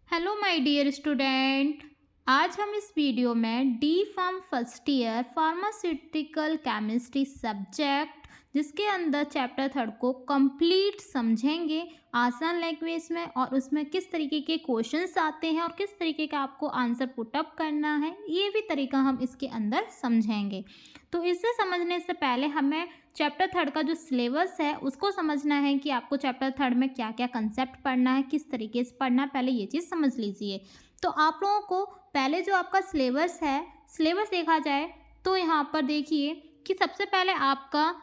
Hello my dear student. आज हम इस वीडियो में D pharm first year pharmaceutical chemistry subject जिसके अंदर चैप्टर थर्ड को कंप्लीट समझेंगे आसान लैंग्वेज में, और उसमें किस तरीके के क्वेश्चंस आते हैं और किस तरीके का आपको आंसर पुट अप करना है, ये भी तरीका हम इसके अंदर समझेंगे। तो इसे समझने से पहले हमें चैप्टर थर्ड का जो सिलेबस है उसको समझना है कि आपको चैप्टर थर्ड में क्या क्या कंसेप्ट पढ़ना है, किस तरीके से पढ़ना है, पहले ये चीज़ समझ लीजिए। तो आप लोगों को पहले जो आपका सिलेबस है, सिलेबस देखा जाए तो यहाँ पर देखिए कि सबसे पहले आपका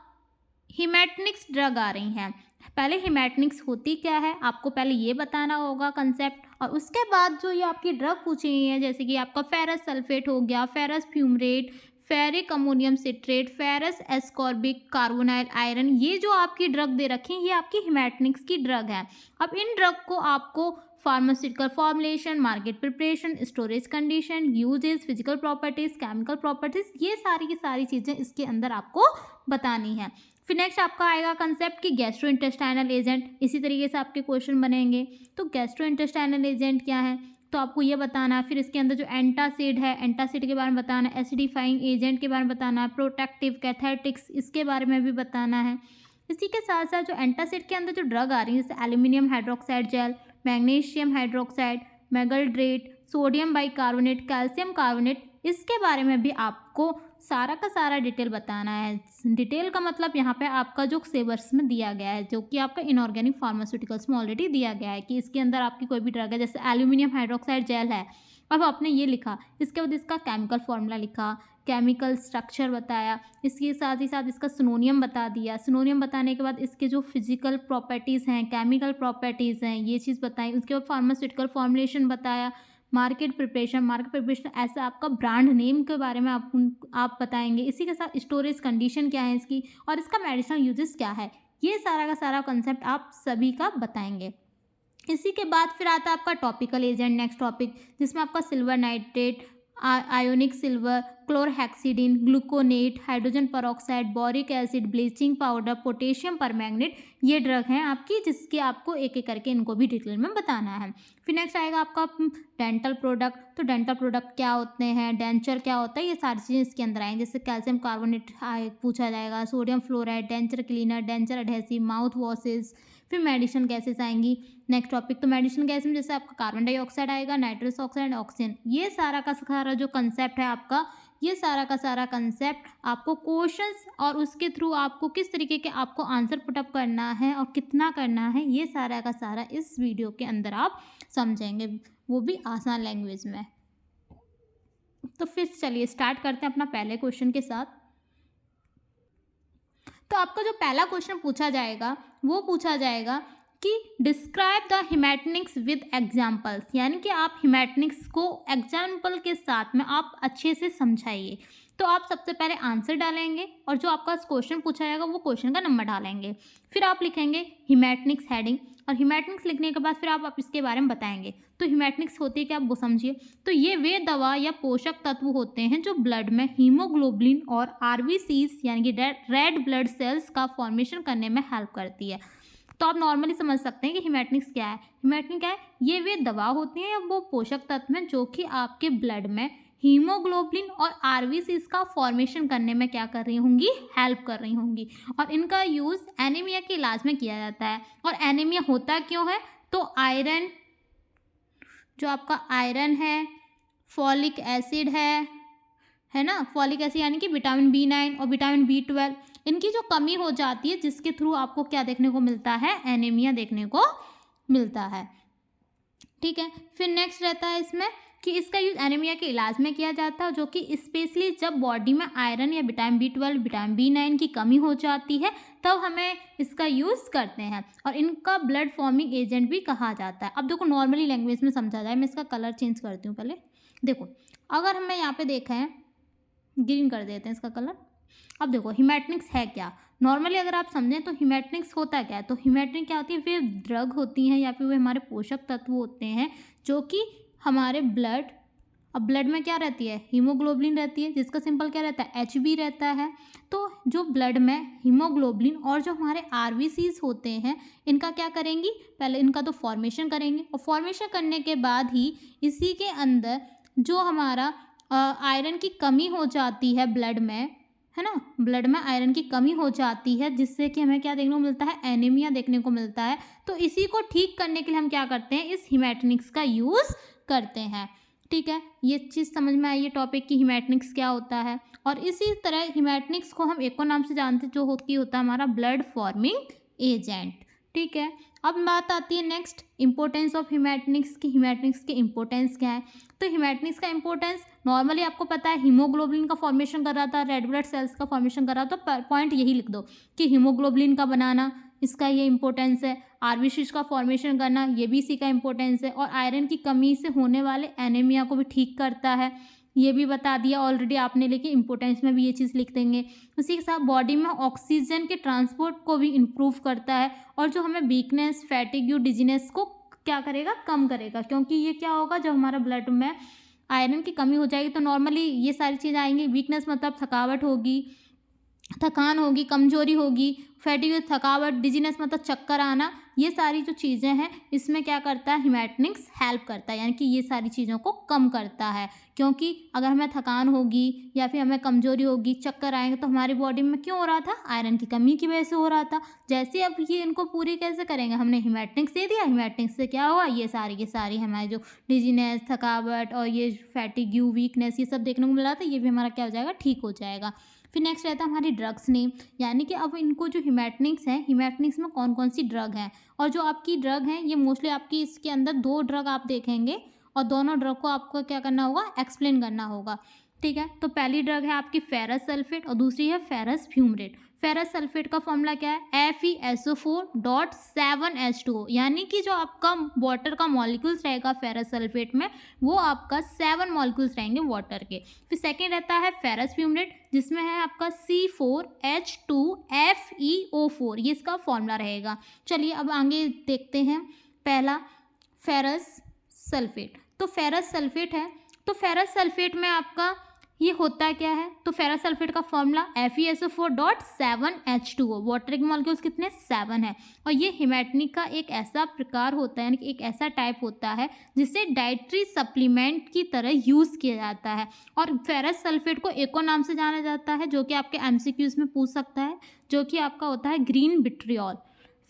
हिमैटनिक्स ड्रग आ रही हैं। पहले हिमैटनिक्स होती क्या है आपको पहले ये बताना होगा कंसेप्ट, और उसके बाद जो ये आपकी ड्रग पूछी गई है जैसे कि आपका फेरस सल्फेट हो गया, ferrous fumarate, ferric ammonium citrate, ferrous ascorbic carbonyl iron, ये जो आपकी ड्रग दे रखी है ये आपकी हिमैटनिक्स की ड्रग है। अब इन ड्रग को आपको pharmaceutical formulation, market preparation, storage condition, uses, physical properties, chemical properties, ये सारी की सारी चीज़ें इसके अंदर आपको बतानी है। फिर नेक्स्ट आपका आएगा कंसेप्ट कि गैस्ट्रो इंटेस्टाइनल एजेंट, इसी तरीके से आपके क्वेश्चन बनेंगे। तो गैस्ट्रो इंटेस्टाइनल एजेंट क्या है तो आपको ये बताना है। फिर इसके अंदर जो एंटासिड है, एंटासिड के बारे में बताना है, एसिडिफाइंग एजेंट के बारे में बताना है, प्रोटेक्टिव कैथेटिक्स इसके बारे में भी बताना है। इसी के साथ साथ जो एंटासिड के अंदर जो ड्रग आ रही है जैसे aluminium hydroxide gel, magnesium hydroxide, magaldrate, sodium bicarbonate, calcium carbonate, इसके बारे में भी आपको सारा का सारा डिटेल बताना है। डिटेल का मतलब यहाँ पे आपका जो सिलेबस में दिया गया है, जो कि आपका इनऑर्गेनिक फार्मास्यूटिकल्स में ऑलरेडी दिया गया है कि इसके अंदर आपकी कोई भी ड्रग है जैसे एल्यूमिनियम हाइड्रोक्साइड जेल है, अब आपने ये लिखा, इसके बाद इसका केमिकल फॉर्मूला लिखा, केमिकल स्ट्रक्चर बताया, इसके साथ ही साथ इसका सिनोनियम बता दिया। सिनोनियम बताने के बाद इसके जो फिजिकल प्रॉपर्टीज़ हैं, केमिकल प्रॉपर्टीज़ हैं, ये चीज़ बताई। उसके बाद फार्मास्यूटिकल फॉर्मुलेशन बताया, मार्केट प्रिपरेशन ऐसा आपका ब्रांड नेम के बारे में आप बताएंगे। इसी के साथ स्टोरेज कंडीशन क्या है इसकी, और इसका मेडिसिनल यूजेस क्या है, ये सारा का सारा कंसेप्ट आप सभी का बताएंगे। इसी के बाद फिर आता है आपका टॉपिकल एजेंट, नेक्स्ट टॉपिक, जिसमें आपका silver nitrate, ionic silver, chlorhexidine, gluconate, hydrogen peroxide, boric acid, bleaching powder, potassium permanganate, ये ड्रग हैं आपकी, जिसके आपको एक एक करके इनको भी डिटेल में बताना है। फिर नेक्स्ट आएगा आपका डेंटल प्रोडक्ट। तो डेंटल प्रोडक्ट क्या होते हैं, डेंचर क्या होता है, ये सारी चीज़ें इसके अंदर आएंगे। जैसे कैल्शियम कार्बोनेट पूछा जाएगा, sodium fluoride, denture cleaner, denture adhesive, mouth washes. फिर मेडिसिन गैसेस आएंगी। नेक्स्ट टॉपिक, तो मेडिसिन गैस में जैसे आपका कार्बन डाइऑक्साइड आएगा, नाइट्रस ऑक्साइड, ऑक्सीजन, ये सारा का सारा जो कंसेप्ट है आपका, ये सारा का सारा कंसेप्ट आपको क्वेश्चंस और उसके थ्रू आपको किस तरीके के आपको आंसर पुटअप करना है और कितना करना है, ये सारा का सारा इस वीडियो के अंदर आप समझेंगे, वो भी आसान लैंग्वेज में। तो फिर चलिए स्टार्ट करते हैं अपना पहले क्वेश्चन के साथ। तो आपका जो पहला क्वेश्चन पूछा जाएगा वो पूछा जाएगा कि डिस्क्राइब द हिमैटनिक्स विद एग्जाम्पल्स, यानी कि आप हिमैटनिक्स को एग्जाम्पल के साथ में आप अच्छे से समझाइए। तो आप सबसे पहले आंसर डालेंगे और जो आपका क्वेश्चन पूछा जाएगा वो क्वेश्चन का नंबर डालेंगे। फिर आप लिखेंगे हिमैटनिक्स हेडिंग, और हिमैटनिक्स लिखने के बाद फिर आप इसके बारे में बताएंगे। तो हिमैटनिक्स होती है क्या, आप वो समझिए। तो ये वे दवा या पोषक तत्व होते हैं जो ब्लड में हीमोग्लोबिन और आरबीसीज यानी कि रेड ब्लड सेल्स का फॉर्मेशन करने में हेल्प करती है। तो आप नॉर्मली समझ सकते हैं कि हिमैटनिक्स क्या है। हिमैटनिक क्या है, ये वे दवा होती हैं या वो पोषक तत्व हैं जो कि आपके ब्लड में हीमोग्लोबिन और आरबीसीज का फॉर्मेशन करने में क्या कर रही होंगी, हेल्प कर रही होंगी। और इनका यूज़ एनीमिया के इलाज में किया जाता है। और एनीमिया होता क्यों है, तो आयरन, जो आपका आयरन है, फॉलिक एसिड है ना, फॉलिक एसिड यानी कि विटामिन B9 और विटामिन B12, इनकी जो कमी हो जाती है जिसके थ्रू आपको क्या देखने को मिलता है, एनीमिया देखने को मिलता है। ठीक है, फिर नेक्स्ट रहता है इसमें कि इसका यूज़ एनीमिया के इलाज में किया जाता है, जो कि स्पेशली जब बॉडी में आयरन या विटामिन B12, विटामिन B9 की कमी हो जाती है तब हमें इसका यूज़ करते हैं। और इनका ब्लड फॉर्मिंग एजेंट भी कहा जाता है। अब देखो नॉर्मली लैंग्वेज में समझा जाए, मैं इसका कलर चेंज करती हूँ पहले। देखो अगर हमें यहाँ पे देखा है, ग्रीन कर देते हैं इसका कलर। अब देखो हिमैटनिक्स है क्या, नॉर्मली अगर आप समझें तो हिमैटनिक्स होता क्या है, तो हिमैटनिक क्या होती है, वे ड्रग होती हैं या फिर वे हमारे पोषक तत्व होते हैं जो कि हमारे ब्लड अब ब्लड में क्या रहती है, हीमोग्लोबिन रहती है, जिसका सिंपल क्या रहता है, एच बी रहता है। तो जो ब्लड में हीमोग्लोबिन और जो हमारे आरबीसीज होते हैं, इनका क्या करेंगी, पहले इनका तो फॉर्मेशन करेंगे, और फॉर्मेशन करने के बाद ही इसी के अंदर जो हमारा आयरन की कमी हो जाती है ब्लड में, है ना, ब्लड में आयरन की कमी हो जाती है, जिससे कि हमें क्या देखने को मिलता है, एनीमिया देखने को मिलता है। तो इसी को ठीक करने के लिए हम क्या करते हैं, इस हिमैटनिक्स का यूज़ करते हैं। ठीक है, ये चीज़ समझ में आई, ये टॉपिक की हिमैटनिक्स क्या होता है। और इसी तरह हिमैटनिक्स को हम एक और नाम से जानते हैं, जो होता है हमारा ब्लड फॉर्मिंग एजेंट। ठीक है, अब बात आती है नेक्स्ट इम्पोर्टेंस ऑफ हिमैटनिक्स की। हिमैटनिक्स की इम्पोर्टेंस क्या है, तो हिमैटनिक्स का इम्पोर्टेंस नॉर्मली आपको पता है, हीमोग्लोबिन का फॉर्मेशन कर रहा था, रेड ब्लड सेल्स का फॉर्मेशन कर रहा था। तो पॉइंट यही लिख दो कि हीमोग्लोबिन का बनाना, इसका ये इंपॉर्टेंस है। आरबीसीज का फॉर्मेशन करना, ये भी इसी का इंपॉर्टेंस है। और आयरन की कमी से होने वाले एनीमिया को भी ठीक करता है, ये भी बता दिया ऑलरेडी आपने, लेकिन इंपॉर्टेंस में भी ये चीज़ लिख देंगे। उसी के साथ बॉडी में ऑक्सीजन के ट्रांसपोर्ट को भी इम्प्रूव करता है, और जो हमें वीकनेस, फैटिग्यू, डिजीनेस को क्या करेगा, कम करेगा। क्योंकि ये क्या होगा, जब हमारा ब्लड में आयरन की कमी हो जाएगी तो नॉर्मली ये सारी चीज़ें आएंगी। वीकनेस मतलब थकावट होगी, थकान होगी, कमजोरी होगी, फैटिग थकावट, डिजीनेस मतलब चक्कर आना, ये सारी जो चीज़ें हैं इसमें क्या करता है, हिमैटनिक्स हेल्प करता है, यानी कि ये सारी चीज़ों को कम करता है। क्योंकि अगर हमें थकान होगी या फिर हमें कमजोरी होगी, चक्कर आएंगे, तो हमारी बॉडी में क्यों हो रहा था, आयरन की कमी की वजह से हो रहा था। जैसे अब ये इनको पूरी कैसे करेंगे, हमने हिमैटनिक्स दे दिया, हिमैटनिक्स से क्या हुआ, ये सारी हमारी जो डिजीनेस, थकावट और ये फैटिग्यू, वीकनेस, ये सब देखने को मिल रहा था, ये भी हमारा क्या हो जाएगा, ठीक हो जाएगा। फिर नेक्स्ट रहता है हमारी ड्रग्स नेम, यानी कि अब इनको जो हिमैटनिक्स है, हिमैटनिक्स में कौन कौन सी ड्रग हैं, और जो आपकी ड्रग हैं ये मोस्टली आपकी इसके अंदर 2 ड्रग आप देखेंगे, और दोनों ड्रग को आपको क्या करना होगा, एक्सप्लेन करना होगा। ठीक है, तो पहली ड्रग है आपकी फेरस सल्फेट और दूसरी है फेरस फ्यूमरेट। फेरस सल्फेट का फॉर्मूला क्या है, FeSO4.7H2O, यानी कि जो आपका वाटर का मॉलिक्यूल्स रहेगा फेरस सल्फेट में, वो आपका 7 मॉलिक्यूल्स रहेंगे वाटर के। फिर सेकेंड रहता है फेरस फ्यूमरेट, जिसमें है आपका C4H2FeO4, ये इसका फॉर्मूला रहेगा। चलिए अब आगे देखते हैं। पहला फेरस सल्फेट, तो फेरस सल्फेट है, तो फेरस सल्फेट में आपका ये होता क्या है, तो फेरस सल्फेट का फॉर्मूला FeSO4.7H2O, वाटर के मॉलिक्यूल्स कितने, 7 है। और ये हिमैटनिक का एक ऐसा प्रकार होता है, यानी कि एक ऐसा टाइप होता है जिसे डाइटरी सप्लीमेंट की तरह यूज़ किया जाता है। और फेरस सल्फेट को एक और नाम से जाना जाता है, जो कि आपके MCQs में पूछ सकता है, जो कि आपका होता है ग्रीन विट्रियोल।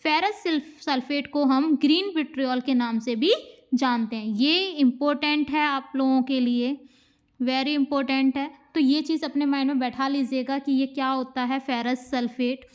फेरस सल्फेट को हम ग्रीन विट्रियोल के नाम से भी जानते हैं। ये इम्पोर्टेंट है आप लोगों के लिए, वेरी इंपॉर्टेंट है। तो ये चीज़ अपने माइंड में बैठा लीजिएगा कि ये क्या होता है फेरस सल्फेट।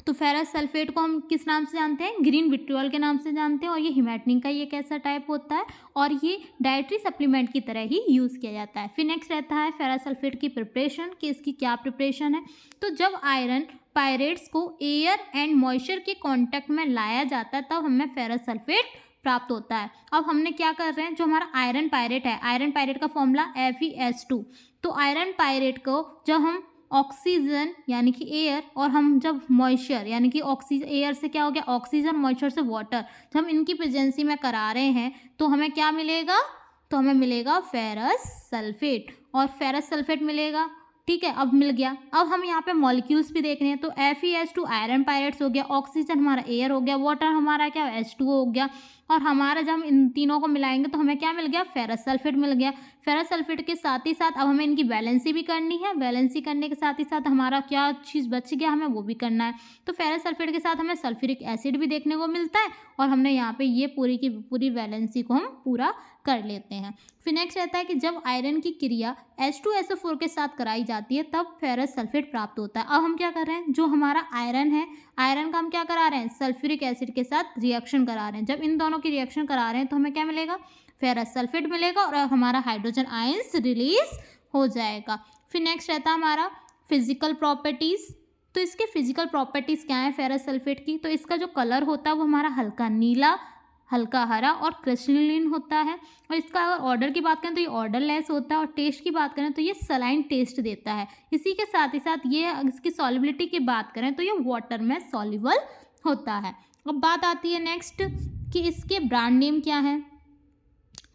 तो फेरस सल्फेट को हम किस नाम से जानते हैं, ग्रीन विट्रियोल के नाम से जानते हैं। और ये हिमैटनिक का ये कैसा टाइप होता है, और ये डाइटरी सप्लीमेंट की तरह ही यूज़ किया जाता है। फिर नेक्स्ट रहता है फेरस सल्फेट की प्रिपरेशन, कि इसकी क्या प्रिपरेशन है। तो जब आयरन पायरेट्स को एयर एंड मॉइस्चर के कॉन्टैक्ट में लाया जाता है, तब हमें फेरस सल्फेट प्राप्त होता है। अब हमने क्या कर रहे हैं, जो हमारा आयरन पायरेट है, आयरन पायरेट का फॉर्मूला FeS2। तो आयरन पायरेट को जब हम ऑक्सीजन यानी कि एयर, और हम जब मॉइस्चर यानी कि ऑक्सीजन, एयर से क्या हो गया ऑक्सीजन, मॉइस्चर से वाटर, जब हम इनकी प्रेजेंसी में करा रहे हैं, तो हमें क्या मिलेगा, तो हमें मिलेगा फेरस सल्फेट, और फेरस सल्फेट मिलेगा। ठीक है, अब मिल गया। अब हम यहाँ पे मॉलिक्यूल्स भी देख रहे हैं, तो FeS2 आयरन पायरेट्स हो गया, ऑक्सीजन हमारा एयर हो गया, वाटर हमारा क्या H2O हो गया, और हमारा जब हम इन तीनों को मिलाएंगे तो हमें क्या मिल गया, फेरस सल्फेट मिल गया। फेरस सल्फेट के साथ ही साथ अब हमें इनकी वैलेंसी भी करनी है, वैलेंसी करने के साथ ही साथ हमारा क्या चीज़ बच गया, हमें वो भी करना है। तो फेरस सल्फेट के साथ हमें सल्फ्यूरिक एसिड भी देखने को मिलता है, और हमने यहाँ पे ये पूरी की पूरी वैलेंसी को हम पूरा कर लेते हैं। फिर नेक्स्ट रहता है कि जब आयरन की क्रिया H2SO4 के साथ कराई जाती है, तब फेरस सल्फेट प्राप्त होता है। अब हम क्या कर रहे हैं, जो हमारा आयरन है, आयरन का हम क्या करा रहे हैं, सल्फ्यूरिक एसिड के साथ रिएक्शन करा रहे हैं। जब इन दोनों की रिएक्शन करा रहे हैं तो हमें क्या मिलेगा, फेरस सल्फेट मिलेगा, और हमारा हाइड्रोजन आयंस रिलीज हो जाएगा। फिर नेक्स्ट रहता है हमारा फिजिकल प्रॉपर्टीज़। तो इसके फिजिकल प्रॉपर्टीज़ क्या है फेरस सल्फेट की, तो इसका जो कलर होता है वो हमारा हल्का नीला, हल्का हरा और क्रिस्टलिन होता है। और इसका अगर ऑर्डर की बात करें तो ये ऑर्डरलेस होता है, और टेस्ट की बात करें तो ये सलाइन टेस्ट देता है। इसी के साथ ही साथ ये इसकी सॉल्युबिलिटी की बात करें तो ये वाटर में सॉल्युबल होता है। अब बात आती है नेक्स्ट कि इसके ब्रांड नेम क्या है।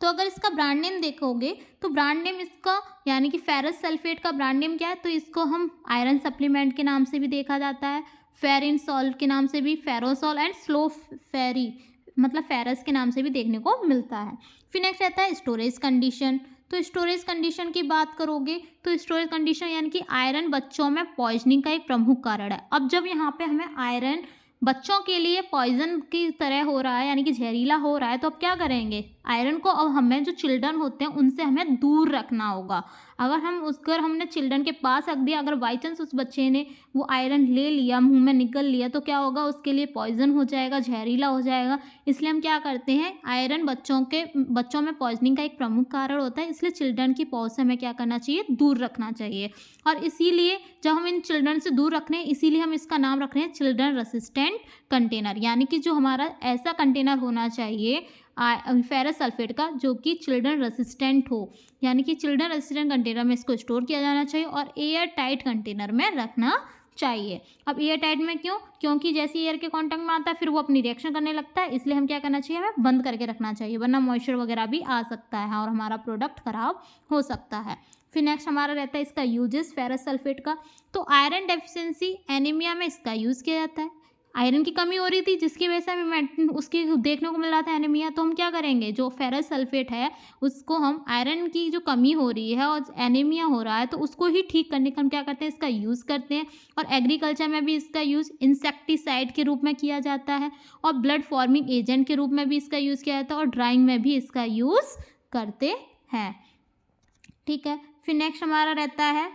तो अगर इसका ब्रांड नेम देखोगे तो ब्रांड नेम इसका यानी कि फेरस सल्फेट का ब्रांड नेम क्या है, तो इसको हम आयरन सप्लीमेंट के नाम से भी देखा जाता है, फेरिन सॉल्ट के नाम से भी, फेरोसॉल एंड स्लो फेरी मतलब फेरस के नाम से भी देखने को मिलता है। फिर नेक्स्ट रहता है स्टोरेज कंडीशन। तो स्टोरेज कंडीशन की बात करोगे तो स्टोरेज कंडीशन यानी कि आयरन बच्चों में पॉइजनिंग का एक प्रमुख कारण है। अब जब यहाँ पे हमें आयरन बच्चों के लिए पॉइजन की तरह हो रहा है यानी कि जहरीला हो रहा है, तो अब क्या करेंगे, आयरन को अब हमें जो चिल्ड्रन होते हैं उनसे हमें दूर रखना होगा। अगर हमने चिल्ड्रन के पास रख दिया, अगर बाई चांस उस बच्चे ने वो आयरन ले लिया, मुंह में निकल लिया, तो क्या होगा, उसके लिए पॉइजन हो जाएगा, जहरीला हो जाएगा। इसलिए हम क्या करते हैं, आयरन बच्चों में पॉइजनिंग का एक प्रमुख कारण होता है, इसलिए चिल्ड्रन की पहुंच से हमें क्या करना चाहिए, दूर रखना चाहिए। और इसीलिए जब हम इन चिल्ड्रन से दूर रख रहे हैं, इसीलिए हम इसका नाम रख रहे हैं चिल्ड्रन रेसिस्टेंट कंटेनर, यानी कि जो हमारा ऐसा कंटेनर होना चाहिए फेरस सल्फेट का जो कि चिल्ड्रन रेसिस्टेंट हो, यानी कि चिल्ड्रन रेसिस्टेंट कंटेनर में इसको स्टोर किया जाना चाहिए और एयर टाइट कंटेनर में रखना चाहिए। अब एयर टाइट में क्यों, क्योंकि जैसे एयर के कांटेक्ट में आता है फिर वो अपनी रिएक्शन करने लगता है, इसलिए हम क्या करना चाहिए, हमें बंद करके रखना चाहिए, वरना मॉइस्चर वगैरह भी आ सकता है और हमारा प्रोडक्ट खराब हो सकता है। फिर नेक्स्ट हमारा रहता है इसका यूजेस फेरस सल्फेट का। तो आयरन डेफिशिएंसी एनीमिया में इसका यूज़ किया जाता है। आयरन की कमी हो रही थी जिसकी वजह से हमें उसकी देखने को मिल रहा था एनीमिया, तो हम क्या करेंगे, जो फेरस सल्फेट है उसको हम आयरन की जो कमी हो रही है और एनीमिया हो रहा है तो उसको ही ठीक करने का हम क्या करते हैं, इसका यूज़ करते हैं। और एग्रीकल्चर में भी इसका यूज़ इंसेक्टिसाइड के रूप में किया जाता है और ब्लड फॉर्मिंग एजेंट के रूप में भी इसका यूज़ किया जाता है और ड्राइंग में भी इसका यूज़ करते हैं। ठीक है, फिर नेक्स्ट हमारा रहता है,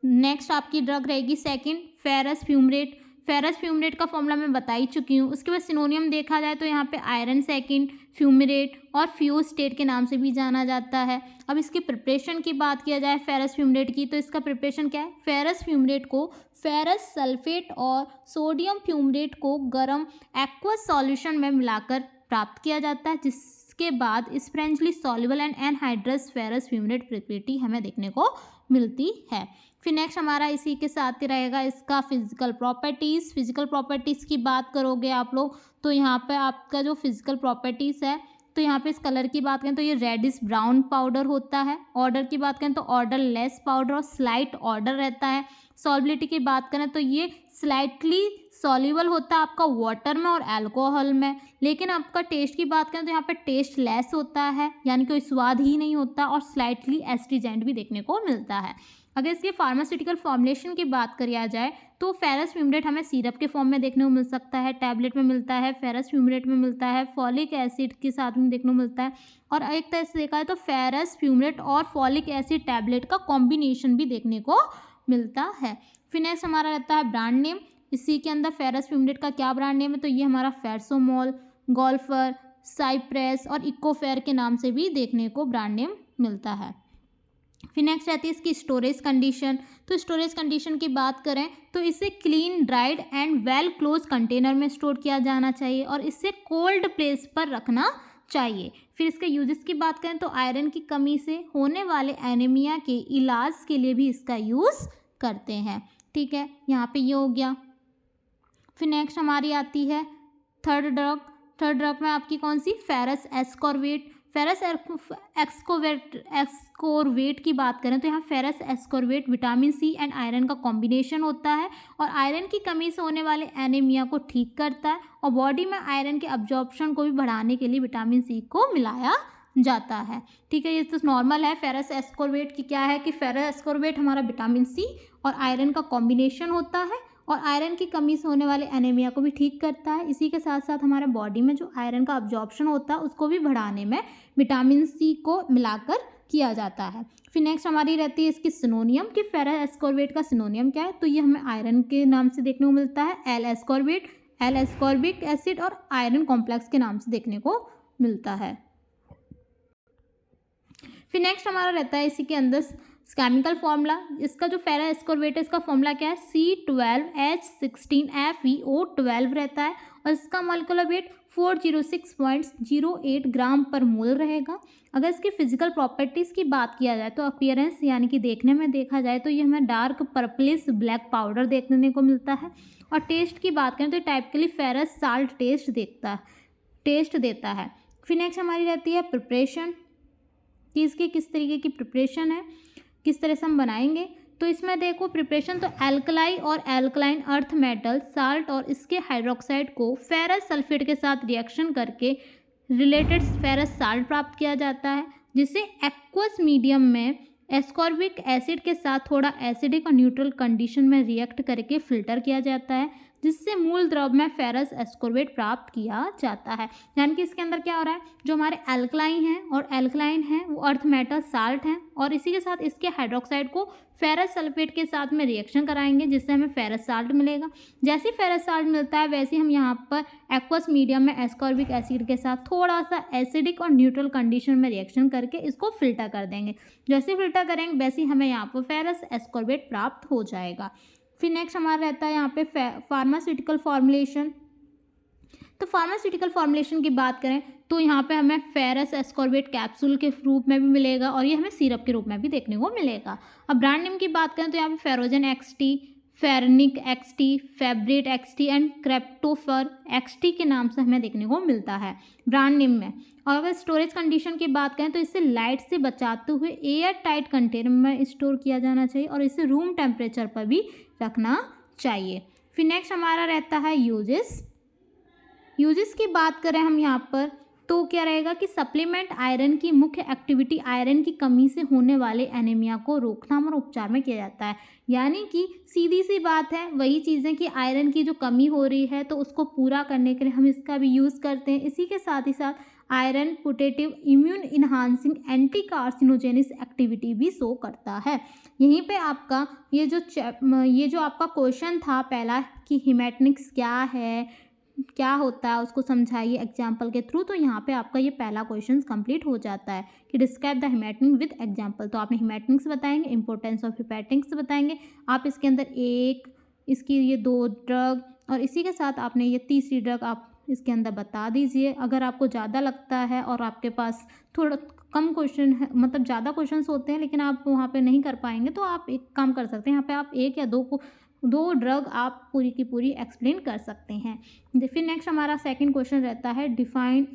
नेक्स्ट आपकी ड्रग रहेगी second ferrous fumarate. Ferrous fumarate का फॉर्मूला मैं बता ही चुकी हूँ। उसके बाद सिनोनियम देखा जाए तो यहाँ पे आयरन सेकंड, फ्यूमरेट और फ्यूस्टेट के नाम से भी जाना जाता है। अब इसकी प्रिपरेशन की बात किया जाए फेरस फ्यूमरेट की, तो इसका प्रिपरेशन क्या है, फेरस फ्यूमरेट को फेरस सल्फेट और सोडियम फ्यूमरेट को गर्म एक्वस सॉल्यूशन में मिलाकर प्राप्त किया जाता है, जिसके बाद sparingly soluble and anhydrous ferrous fumarate preparation हमें देखने को मिलती है। फिर नेक्स्ट हमारा इसी के साथ ही रहेगा इसका फिजिकल प्रॉपर्टीज़। फिजिकल प्रॉपर्टीज़ की बात करोगे आप लोग तो यहाँ पे आपका जो फिजिकल प्रॉपर्टीज़ है, तो यहाँ पे इस कलर की बात करें तो ये रेडिश ब्राउन पाउडर होता है। ऑर्डर की बात करें तो ऑर्डर लेस पाउडर और स्लाइट ऑर्डर रहता है। सॉल्युबिलिटी की बात करें तो ये स्लाइटली सॉल्युबल होता है आपका वाटर में और अल्कोहल में। लेकिन आपका टेस्ट की बात करें तो यहाँ पे टेस्ट लेस होता है, यानी कोई स्वाद ही नहीं होता और स्लाइटली एस्ट्रीजेंट भी देखने को मिलता है। अगर इसके फार्मास्यूटिकल फॉर्मुलेशन की बात किया जाए तो फेरस फ्यूमरेट हमें सिरप के फॉर्म में देखने को मिल सकता है, टैबलेट में मिलता है, फेरस फ्यूमरेट में मिलता है, फॉलिक एसिड के साथ में देखने को मिलता है, और एक तरह से देखा है तो फेरस फ्यूमरेट और फॉलिक एसिड टैबलेट का कॉम्बिनेशन भी देखने को मिलता है। फिर नेक्स्ट हमारा रहता है ब्रांड नेम। इसी के अंदर फेरस फ्यूमरेट का क्या ब्रांड नेम है, तो ये हमारा फेरसोमोल, गोल्फर, साइप्रेस और इकोफेयर के नाम से भी देखने को ब्रांड नेम मिलता है। फिर नेक्स्ट रहती है इसकी स्टोरेज कंडीशन। तो स्टोरेज कंडीशन की बात करें तो इसे clean, dried and well close container में स्टोर किया जाना चाहिए और इसे कोल्ड प्लेस पर रखना चाहिए। फिर इसके यूजेस की बात करें तो आयरन की कमी से होने वाले एनीमिया के इलाज के लिए भी इसका यूज़ करते हैं। ठीक है, यहाँ पे ये हो गया। फिर नेक्स्ट हमारी आती है थर्ड ड्रग। थर्ड ड्रग में आपकी कौन सी, फेरस एस्कॉर्वेट। फेरस एस्कोरवेट की बात करें तो यहाँ ferrous ascorbate vitamin C and iron का कॉम्बिनेशन होता है और आयरन की कमी से होने वाले एनीमिया को ठीक करता है और बॉडी में आयरन के अब्जॉर्प्शन को भी बढ़ाने के लिए विटामिन सी को मिलाया जाता है। ठीक है, ये तो नॉर्मल है। फेरस एस्कोरवेट की क्या है कि फेरस एस्कोरवेट हमारा विटामिन सी और आयरन का कॉम्बिनेशन होता है और आयरन की कमी से होने वाले एनीमिया को भी ठीक करता है। इसी के साथ साथ हमारे बॉडी में जो आयरन का अब्जॉर्प्शन होता है उसको भी बढ़ाने में विटामिन सी को मिलाकर किया जाता है। फिर नेक्स्ट हमारी रहती है इसकी सिनोनियम कि फेरस एस्कोरवेट का सिनोनियम क्या है, तो ये हमें आयरन के नाम से देखने को मिलता है, एल एस्कोरवेट, एल एस्कोर्बिक एसिड और आयरन कॉम्प्लेक्स के नाम से देखने को मिलता है। फिर नेक्स्ट हमारा रहता है इसी के अंदर केमिकल फॉर्मूला। इसका जो फेरस एस्कोरवेट है इसका फॉर्मूला क्या है, C12H16FeO12 रहता है और इसका मॉलिक्यूलर वेट 406.08 ग्राम पर मोल रहेगा। अगर इसकी फिजिकल प्रॉपर्टीज़ की बात किया जाए तो अपीयरेंस यानी कि देखने में देखा जाए तो ये हमें डार्क पर्पलिश ब्लैक पाउडर देखने को मिलता है और टेस्ट की बात करें तो टाइपिकली फेरस साल्ट टेस्ट देता है। फिर नेक्स्ट हमारी रहती है प्रिपरेशन, कि इसकी किस तरीके की प्रिपरेशन है, किस तरह से हम बनाएंगे। तो इसमें देखो प्रिपरेशन, तो एल्कलाई और एल्कलाइन अर्थ मेटल साल्ट और इसके हाइड्रोक्साइड को फेरस सल्फेट के साथ रिएक्शन करके रिलेटेड फेरस साल्ट प्राप्त किया जाता है, जिसे एक्वस मीडियम में एस्कॉर्बिक एसिड के साथ थोड़ा एसिडिक और न्यूट्रल कंडीशन में रिएक्ट करके फिल्टर किया जाता है, जिससे मूल द्रव में फेरस एस्कॉर्बेट प्राप्त किया जाता है। यानी कि इसके अंदर क्या हो रहा है, जो हमारे एल्कलाइन हैं और एल्कलाइन हैं वो अर्थ मेटल साल्ट हैं, और इसी के साथ इसके हाइड्रोक्साइड को फेरस सल्फेट के साथ में रिएक्शन कराएंगे, जिससे हमें फेरस साल्ट मिलेगा। जैसे फेरस साल्ट मिलता है वैसे हम यहाँ पर एक्वस मीडियम में एस्कॉर्बिक एसिड के साथ थोड़ा सा एसिडिक और न्यूट्रल कंडीशन में रिएक्शन करके इसको फिल्टर कर देंगे। जैसे फिल्टर करेंगे वैसे हमें यहाँ पर फेरस एस्कॉर्बेट प्राप्त हो जाएगा। फिर नेक्स्ट हमारा रहता है यहाँ पे फार्मास्यूटिकल फॉर्मुलेशन। तो फार्मास्यूटिकल फॉर्मुलेशन की बात करें तो यहाँ पे हमें फेरस एस्कॉर्बेट कैप्सूल के रूप में भी मिलेगा, और ये हमें सिरप के रूप में भी देखने को मिलेगा। अब ब्रांड नेम की बात करें तो यहाँ पे फेरोजन XT, फेरनिक XT, फेब्रेट XT एंड क्रेप्टोफर XT के नाम से हमें देखने को मिलता है ब्रांड नेम में। और अगर स्टोरेज कंडीशन की बात करें तो इसे लाइट से बचाते हुए एयर टाइट कंटेनर में स्टोर किया जाना चाहिए, और इसे रूम टेम्परेचर पर भी रखना चाहिए। फिर नेक्स्ट हमारा रहता है यूजेस की बात करें हम यहाँ पर तो क्या रहेगा कि सप्लीमेंट आयरन की मुख्य एक्टिविटी आयरन की कमी से होने वाले एनीमिया को रोकथाम और उपचार में किया जाता है। यानी कि सीधी सी बात है, वही चीज़ें कि आयरन की जो कमी हो रही है तो उसको पूरा करने के लिए हम इसका भी यूज़ करते हैं। इसी के साथ ही साथ iron putative immune enhancing anti carcinogenic activity भी शो करता है। यहीं पे आपका ये जो आपका क्वेश्चन था पहला कि हिमेटनिक्स क्या है, क्या होता है, उसको समझाइए एग्जाम्पल के थ्रू, तो यहाँ पे आपका ये पहला क्वेश्चन कंप्लीट हो जाता है कि डिस्क्राइब द हिमेटनिक विद एग्जाम्पल। तो आपने हिमेटनिक्स बताएंगे, इंपॉर्टेंस ऑफ हिमेटनिक्स बताएंगे, आप इसके अंदर इसकी ये 2 ड्रग और इसी के साथ आपने ये तीसरी ड्रग आप इसके अंदर बता दीजिए। अगर आपको ज़्यादा लगता है और आपके पास थोड़ा कम क्वेश्चन है, मतलब ज़्यादा क्वेश्चन होते हैं लेकिन आप वहाँ पे नहीं कर पाएंगे, तो आप एक काम कर सकते हैं, यहाँ पे आप 1 या 2 ड्रग आप पूरी की पूरी एक्सप्लेन कर सकते हैं। फिर नेक्स्ट हमारा सेकंड क्वेश्चन रहता है define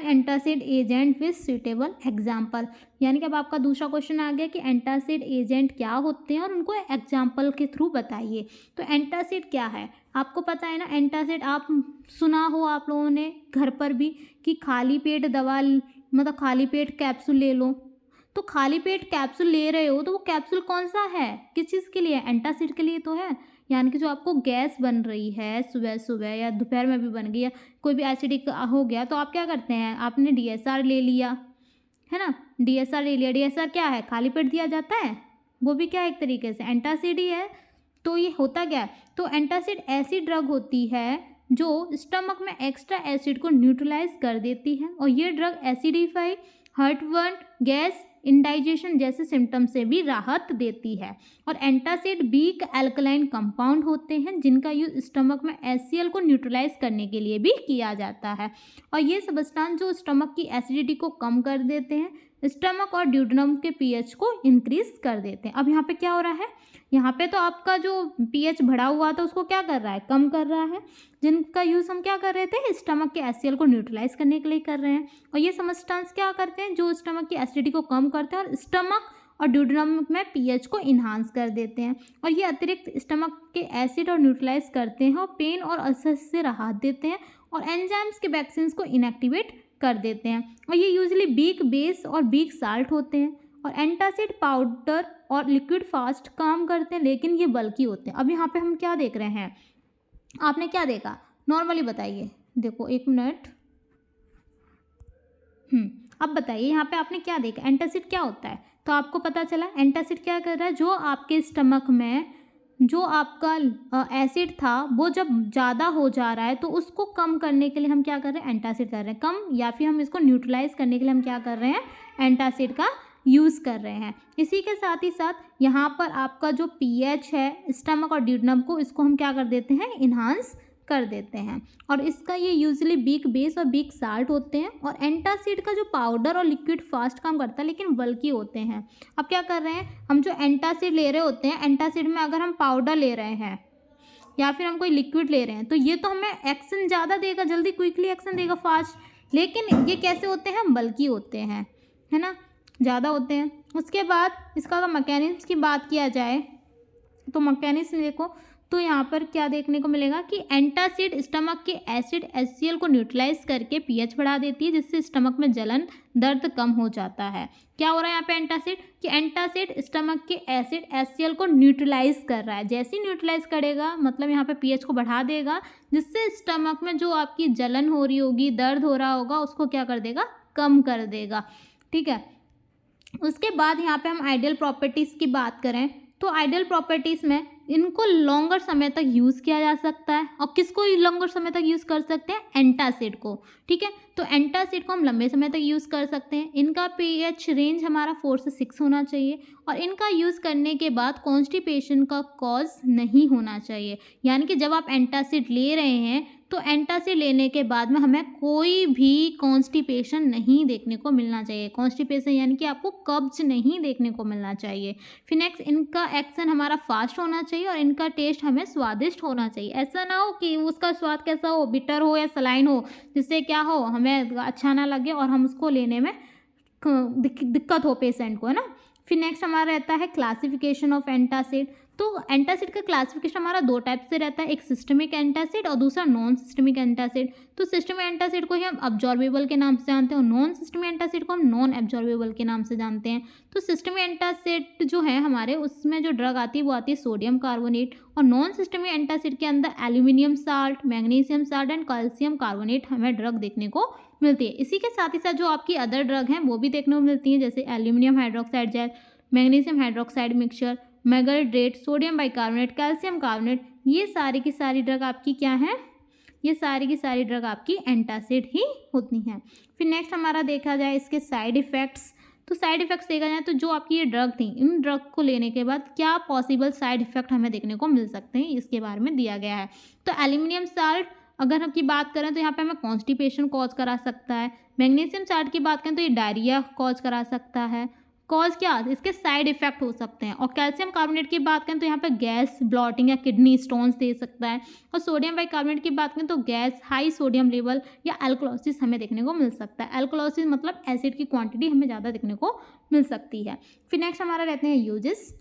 antacid agent with suitable example. यानी कि अब आपका दूसरा क्वेश्चन आ गया कि एंटासिड एजेंट क्या होते हैं और उनको एग्जाम्पल के थ्रू बताइए। तो एंटासिड क्या है आपको पता है ना, एंटासिड आप सुना हो आप लोगों ने घर पर भी कि खाली पेट दवा, मतलब खाली पेट कैप्सूल ले लो। तो खाली पेट कैप्सूल ले रहे हो तो वो कैप्सूल कौन सा है, किस चीज़ के लिए, एंटासिड के लिए तो है। यानी कि जो आपको गैस बन रही है सुबह सुबह या दोपहर में भी बन गई, या कोई भी एसिडिक हो गया, तो आप क्या करते हैं, आपने DSR ले लिया है ना, DSR ले लिया। DSR क्या है, खाली पेट दिया जाता है, वो भी क्या एक तरीके से एंटासिड ही है। तो ये होता क्या है, तो एंटासिड ऐसी ड्रग होती है जो स्टमक में एक्स्ट्रा एसिड को न्यूट्रलाइज कर देती है, और ये drug acidify, heartburn, gas, indigestion जैसे सिम्टम से भी राहत देती है। और एंटासिड वीक एल्कलाइन कंपाउंड होते हैं जिनका यूज स्टमक में HCl को न्यूट्रलाइज करने के लिए भी किया जाता है, और ये सब्सटेंस जो स्टमक की एसिडिटी को कम कर देते हैं, स्टमक और ड्यूडेनम के pH को इंक्रीज कर देते हैं। अब यहाँ पे क्या हो रहा है, यहाँ पे तो आपका जो pH बढ़ा हुआ था उसको क्या कर रहा है, कम कर रहा है, जिनका यूज़ हम क्या कर रहे थे, स्टमक के HCl को न्यूट्रलाइज करने के लिए कर रहे हैं। और ये सब्सटेंस क्या करते हैं, जो स्टमक की एसिडिटी को कम करते हैं और स्टमक और ड्यूडेनम में pH को इन्हांस कर देते हैं, और ये अतिरिक्त स्टमक के एसिड और न्यूट्रलाइज करते हैं और पेन और अल्सर से राहत देते हैं, और एंजाइम्स के वैक्सीन्स को इनएक्टिवेट कर देते हैं। और ये यूजुअली वीक बेस और वीक साल्ट होते हैं, और एंटासिड पाउडर और लिक्विड फास्ट काम करते हैं लेकिन ये बल्की होते हैं। अब यहाँ पे हम क्या देख रहे हैं, आपने क्या देखा नॉर्मली बताइए, देखो 1 मिनट, अब बताइए यहाँ पे आपने क्या देखा, एंटासिड क्या होता है। तो आपको पता चला एंटासिड क्या कर रहा है, जो आपके स्टमक में जो आपका एसिड था वो जब ज़्यादा हो जा रहा है तो उसको कम करने के लिए हम क्या कर रहे हैं, एंटासिड कर रहे हैं कम, या फिर हम इसको न्यूट्रलाइज करने के लिए हम क्या कर रहे हैं, एंटासिड का यूज़ कर रहे हैं। इसी के साथ ही साथ यहाँ पर आपका जो pH है स्टमक और ड्यूडेनम को, इसको हम क्या कर देते हैं, इन्हांस कर देते हैं, और इसका ये यूजुअली वीक बेस और वीक साल्ट होते हैं। और एंटासिड का जो पाउडर और लिक्विड फास्ट काम करता है लेकिन बल्की होते हैं। अब क्या कर रहे हैं, हम जो एंटासिड ले रहे होते हैं, एंटासिड में अगर हम पाउडर ले रहे हैं या फिर हम कोई लिक्विड ले रहे हैं, तो ये तो हमें एक्शन ज़्यादा देगा, जल्दी क्विकली एक्शन देगा, फास्ट। लेकिन ये कैसे होते हैं, बल्कि होते हैं, है ना, ज़्यादा होते हैं। उसके बाद इसका अगर मैकेनिज्म की बात किया जाए तो मैकेनिज्म देखो, तो यहाँ पर क्या देखने को मिलेगा कि एंटासिड स्टमक के एसिड HCl को न्यूट्रलाइज करके pH बढ़ा देती है, जिससे स्टमक में जलन दर्द कम हो जाता है। क्या हो रहा है यहाँ पे एंटासिड, कि एंटासिड स्टमक के एसिड HCl को न्यूट्रलाइज कर रहा है। जैसे ही न्यूट्रलाइज करेगा मतलब यहाँ पे pH को बढ़ा देगा, जिससे स्टमक में जो आपकी जलन हो रही होगी, दर्द हो रहा होगा, उसको क्या कर देगा, कम कर देगा। ठीक है। उसके बाद यहाँ पे हम आइडियल प्रॉपर्टीज़ की बात करें तो आइडियल प्रॉपर्टीज़ में इनको लॉन्गर समय तक यूज़ किया जा सकता है। और किसको लॉन्गर समय तक यूज़ कर सकते हैं, एंटासिड को। ठीक है, तो एंटासिड को हम लंबे समय तक यूज़ कर सकते हैं। इनका pH रेंज हमारा 4 से 6 होना चाहिए और इनका यूज़ करने के बाद कॉन्स्टिपेशन का कॉज नहीं होना चाहिए। यानी कि जब आप एंटासिड ले रहे हैं तो एंटासिड लेने के बाद में हमें कोई भी कॉन्स्टिपेशन नहीं देखने को मिलना चाहिए। कॉन्स्टिपेशन यानी कि आपको कब्ज नहीं देखने को मिलना चाहिए। फिर नेक्स्ट, इनका एक्शन हमारा फास्ट होना चाहिए और इनका टेस्ट हमें स्वादिष्ट होना चाहिए। ऐसा ना हो कि उसका स्वाद कैसा हो, बिटर हो या सलाइन हो, जिससे क्या हो हमें अच्छा ना लगे और हम उसको लेने में दिक्कत हो पेशेंट को, है ना। फिर नेक्स्ट हमारा रहता है क्लासिफिकेशन ऑफ एंटासिड। तो एंटासिड का क्लासिफिकेशन हमारा 2 टाइप से रहता है, एक सिस्टमिक एंटासिड और दूसरा नॉन सिस्टमिक एंटासिड। तो सिस्टमिक एंटासिड को ही हम अब्जॉर्बेबल के नाम से जानते हैं और नॉन सिस्टमिक एंटासिड को हम नॉन एब्जॉर्बेबल के नाम से जानते हैं। तो सिस्टमिक एंटासिड जो है हमारे, उसमें जो ड्रग आती है वो आती है सोडियम कार्बोनेट, और नॉन सिस्टमिक एंटासिड के अंदर aluminium salt, magnesium salt and calcium carbonate हमें ड्रग देखने को मिलती है। इसी के साथ ही साथ जो आपकी अदर ड्रग हैं वो भी देखने को मिलती हैं, जैसे aluminium hydroxide gel, magnesium hydroxide mixture, magaldrate, sodium bicarbonate, calcium carbonate. ये सारी की सारी ड्रग आपकी क्या है, ये सारी की सारी ड्रग आपकी एंटासिड ही होती हैं। फिर नेक्स्ट हमारा देखा जाए इसके साइड इफ़ेक्ट्स। तो साइड इफ़ेक्ट्स देखा जाए तो जो आपकी ये ड्रग थी, इन ड्रग को लेने के बाद क्या पॉसिबल साइड इफ़ेक्ट हमें देखने को मिल सकते हैं, इसके बारे में दिया गया है। तो एल्यूमिनियम साल्ट अगर हम की बात करें तो यहाँ पे हमें कॉन्स्टिपेशन कॉज करा सकता है। मैग्नीशियम साल्ट की बात करें तो ये डायरिया कॉज करा सकता है। कॉज क्या, इसके साइड इफेक्ट हो सकते हैं। और कैल्शियम कार्बोनेट की बात करें तो यहाँ पे गैस, ब्लॉटिंग या किडनी स्टोन्स दे सकता है। और सोडियम बाइकार्बोनेट की बात करें तो गैस, हाई सोडियम लेवल या एल्कलोसिस हमें देखने को मिल सकता है। एल्कलोसिस मतलब एसिड की क्वांटिटी हमें ज़्यादा देखने को मिल सकती है। फिर नेक्स्ट हमारा रहते हैं यूजेस,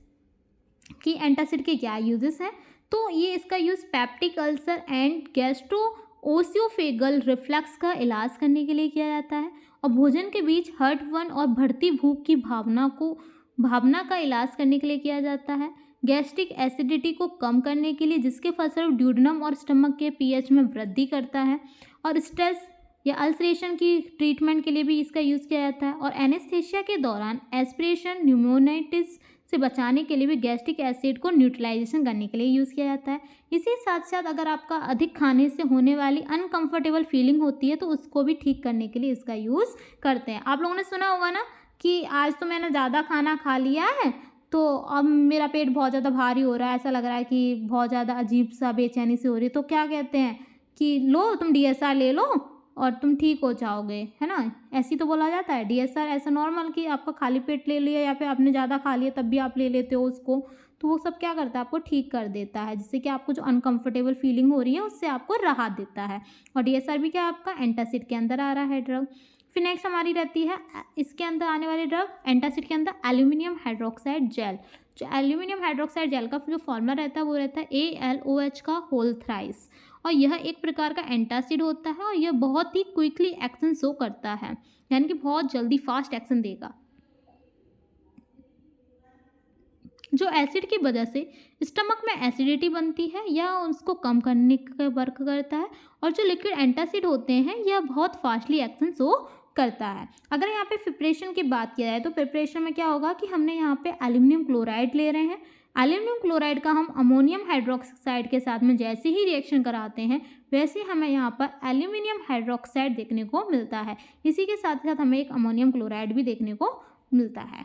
कि एंटासिड के क्या यूजेस हैं। तो ये इसका use peptic ulcer and gastro oesophageal reflux का इलाज करने के लिए किया जाता है। और भोजन के बीच हर्टबर्न और बढ़ती भूख की भावना का इलाज करने के लिए किया जाता है। गैस्ट्रिक एसिडिटी को कम करने के लिए, जिसके फलस्वरूप ड्यूडेनम और स्टमक के pH में वृद्धि करता है। और स्ट्रेस या अल्सरेशन की ट्रीटमेंट के लिए भी इसका यूज़ किया जाता है। और एनेस्थेशिया के दौरान एस्पिरेशन, न्यूमोनाइटिस से बचाने के लिए भी गैस्ट्रिक एसिड को न्यूट्रलाइजेशन करने के लिए यूज़ किया जाता है। इसी साथ साथ अगर आपका अधिक खाने से होने वाली अनकंफर्टेबल फीलिंग होती है तो उसको भी ठीक करने के लिए इसका यूज़ करते हैं। आप लोगों ने सुना होगा ना कि आज तो मैंने ज़्यादा खाना खा लिया है तो अब मेरा पेट बहुत ज़्यादा भारी हो रहा है, ऐसा लग रहा है कि बहुत ज़्यादा अजीब सा बेचैनी से हो रही है, तो क्या कहते हैं कि लो तुम DSR ले लो और तुम ठीक हो जाओगे, है ना। ऐसी तो बोला जाता है। DSR ऐसा नॉर्मल कि आपका खाली पेट ले लिया या फिर आपने ज़्यादा खा लिया तब भी आप ले लेते हो उसको, तो वो सब क्या करता है, आपको ठीक कर देता है, जिससे कि आपको जो अनकंफर्टेबल फीलिंग हो रही है उससे आपको राहत देता है। और DSR भी क्या आपका एंटासिड के अंदर आ रहा है ड्रग। फिर नेक्स्ट हमारी रहती है इसके अंदर आने वाली ड्रग एंटासिड के अंदर एल्यूमिनियम हाइड्रोक्साइड जेल। जो एल्यूमिनियम हाइड्रोक्साइड जेल का जो फॉर्मूला रहता है वो रहता है ALOH का होल थ्राइस। और यह एक प्रकार का एंटासिड होता है और यह बहुत ही क्विकली एक्शन शो करता है, यानी कि बहुत जल्दी फास्ट एक्शन देगा। जो एसिड की वजह से स्टमक में एसिडिटी बनती है या उसको कम करने का वर्क करता है। और जो लिक्विड एंटासिड होते हैं यह बहुत फास्टली एक्शन शो करता है। अगर यहाँ पे प्रिपरेशन की बात किया जाए तो प्रिपरेशन में क्या होगा कि हमने यहाँ पे एल्यूमिनियम क्लोराइड ले रहे हैं। एल्यूमिनियम क्लोराइड का हम अमोनियम हाइड्रोक्साइड के साथ में जैसे ही रिएक्शन कराते हैं वैसे हमें यहाँ पर एल्यूमिनियम हाइड्रोक्साइड देखने को मिलता है। इसी के साथ साथ हमें एक अमोनियम क्लोराइड भी देखने को मिलता है।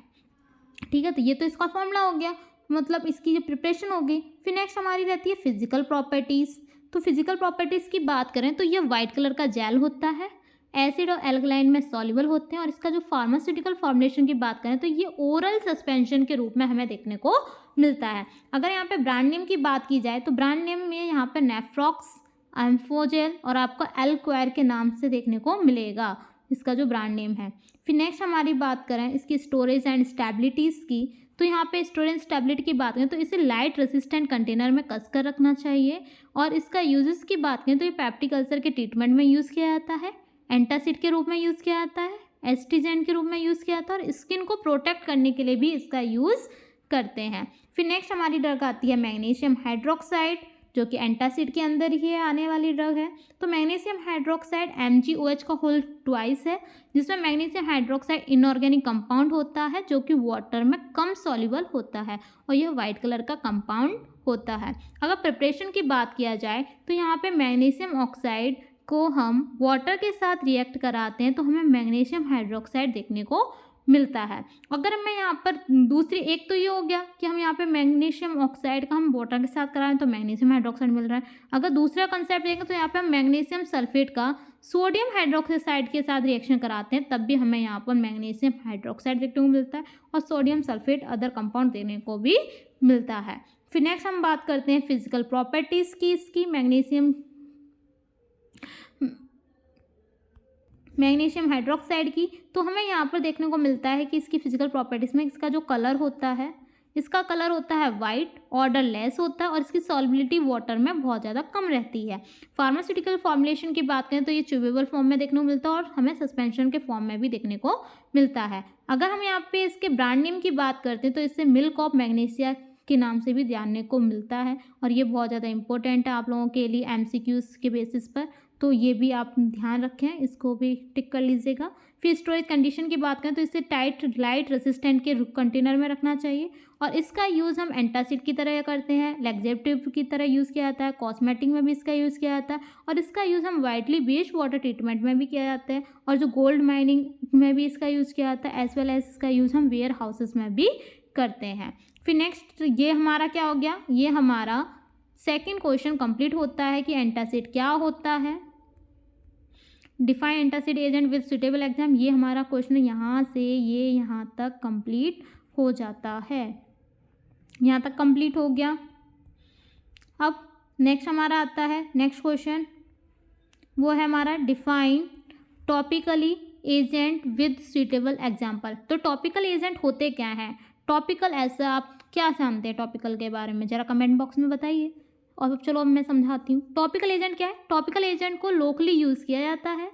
ठीक है, तो ये तो इसका फॉर्मूला हो गया, मतलब इसकी जो प्रिपरेशन होगी। फिर नेक्स्ट हमारी रहती है फिजिकल प्रॉपर्टीज़। तो फिजिकल प्रॉपर्टीज़ की बात करें तो ये वाइट कलर का जेल होता है एसिड और एल्कलाइन में सॉल्युबल होते हैं। और इसका जो फार्मास्यूटिकल फॉर्मुलेशन की बात करें तो ये ओरल सस्पेंशन के रूप में हमें देखने को मिलता है। अगर यहाँ पे ब्रांड नेम की बात की जाए तो ब्रांड नेम में यहाँ पे नेफ्रॉक्स, एम्फोजेल और आपको एल्क्वायर के नाम से देखने को मिलेगा इसका जो ब्रांड नेम है। फिर नेक्स्ट हमारी बात करें इसकी स्टोरेज एंड स्टेबिलिटीज़ की, तो यहाँ पे स्टोरेज स्टेबिलिटी की बात करें तो इसे लाइट रेसिस्टेंट कंटेनर में कस कर रखना चाहिए। और इसका यूजेस की बात करें तो ये पेप्टिक अल्सर के ट्रीटमेंट में यूज़ किया जाता है, एंटासिड के रूप में यूज़ किया जाता है, एस्ट्रीजेंट के रूप में यूज़ किया जाता है और स्किन को प्रोटेक्ट करने के लिए भी इसका यूज़ करते हैं। फिर नेक्स्ट हमारी ड्रग आती है मैग्नीशियम हाइड्रोक्साइड, जो कि एंटासिड के अंदर ही आने वाली ड्रग है। तो मैग्नीशियम हाइड्रोक्साइड MgOH का होल ट्वाइस है, जिसमें मैग्नीशियम हाइड्रोक्साइड इनऑर्गेनिक कंपाउंड होता है जो कि वाटर में कम सॉल्युबल होता है और यह वाइट कलर का कंपाउंड होता है। अगर प्रिपरेशन की बात किया जाए तो यहाँ पे मैग्नीशियम ऑक्साइड को हम वाटर के साथ रिएक्ट कराते हैं तो हमें मैग्नीशियम हाइड्रोक्साइड देखने को मिलता है। अगर मैं यहाँ पर दूसरी, एक तो ये हो गया कि हम यहाँ पे मैग्नीशियम ऑक्साइड का हम वाटर के साथ करा रहे हैं तो मैग्नीशियम हाइड्रोक्साइड मिल रहा है। अगर दूसरा कंसेप्ट देखें तो यहाँ पे हम मैग्नीशियम सल्फेट का सोडियम हाइड्रोक्साइड के साथ रिएक्शन कराते हैं तब भी हमें यहाँ पर मैग्नीशियम हाइड्रोक्साइड देखने को मिलता है और सोडियम सल्फेट अदर कंपाउंड देखने को भी मिलता है। फिर नेक्स्ट हम बात करते हैं फिजिकल प्रॉपर्टीज़ की इसकी मैग्नीशियम हाइड्रोक्साइड की। तो हमें यहाँ पर देखने को मिलता है कि इसकी फिजिकल प्रॉपर्टीज़ में इसका जो कलर होता है, इसका कलर होता है वाइट, ऑर्डर लेस होता है और इसकी सॉल्युबिलिटी वाटर में बहुत ज़्यादा कम रहती है। फार्मास्यूटिकल फॉर्मुलेशन की बात करें तो ये च्यूबेबल फॉर्म में देखने को मिलता है और हमें सस्पेंशन के फॉर्म में भी देखने को मिलता है। अगर हम यहाँ पे इसके ब्रांड नेम की बात करते हैं तो इससे मिल्क ऑफ मैग्नीशिया के नाम से भी जानने को मिलता है और ये बहुत ज़्यादा इंपॉर्टेंट है आप लोगों के लिए MCQs के बेसिस पर, तो ये भी आप ध्यान रखें, इसको भी टिक कर लीजिएगा। फिर स्टोरेज कंडीशन की बात करें तो इसे टाइट लाइट रेसिस्टेंट के कंटेनर में रखना चाहिए और इसका यूज़ हम एंटासिड की तरह करते हैं, लैक्सेटिव की तरह यूज़ किया जाता है, कॉस्मेटिक में भी इसका यूज़ किया जाता है और इसका यूज़ हम वाइडली बेस्ड वाटर ट्रीटमेंट में भी किया जाता है और जो गोल्ड माइनिंग में भी इसका यूज़ किया जाता है एज वेल एज इसका यूज़ हम वेयर हाउसेस में भी करते हैं। फिर नेक्स्ट ये हमारा क्या हो गया, ये हमारा सेकंड क्वेश्चन कंप्लीट होता है कि एंटासिड क्या होता है, define antacid agent with suitable exam. ये हमारा क्वेश्चन यहाँ से ये यहाँ तक कंप्लीट हो जाता है, यहाँ तक कंप्लीट हो गया। अब नेक्स्ट हमारा आता है नेक्स्ट क्वेश्चन, वो है हमारा define topically agent with suitable example. तो टॉपिकल एजेंट होते क्या हैं, टॉपिकल ऐसा आप क्या जानते हैं टॉपिकल के बारे में, ज़रा कमेंट बॉक्स में बताइए। और अब चलो अब मैं समझाती हूँ टॉपिकल एजेंट क्या है। टॉपिकल एजेंट को लोकली यूज़ किया जाता है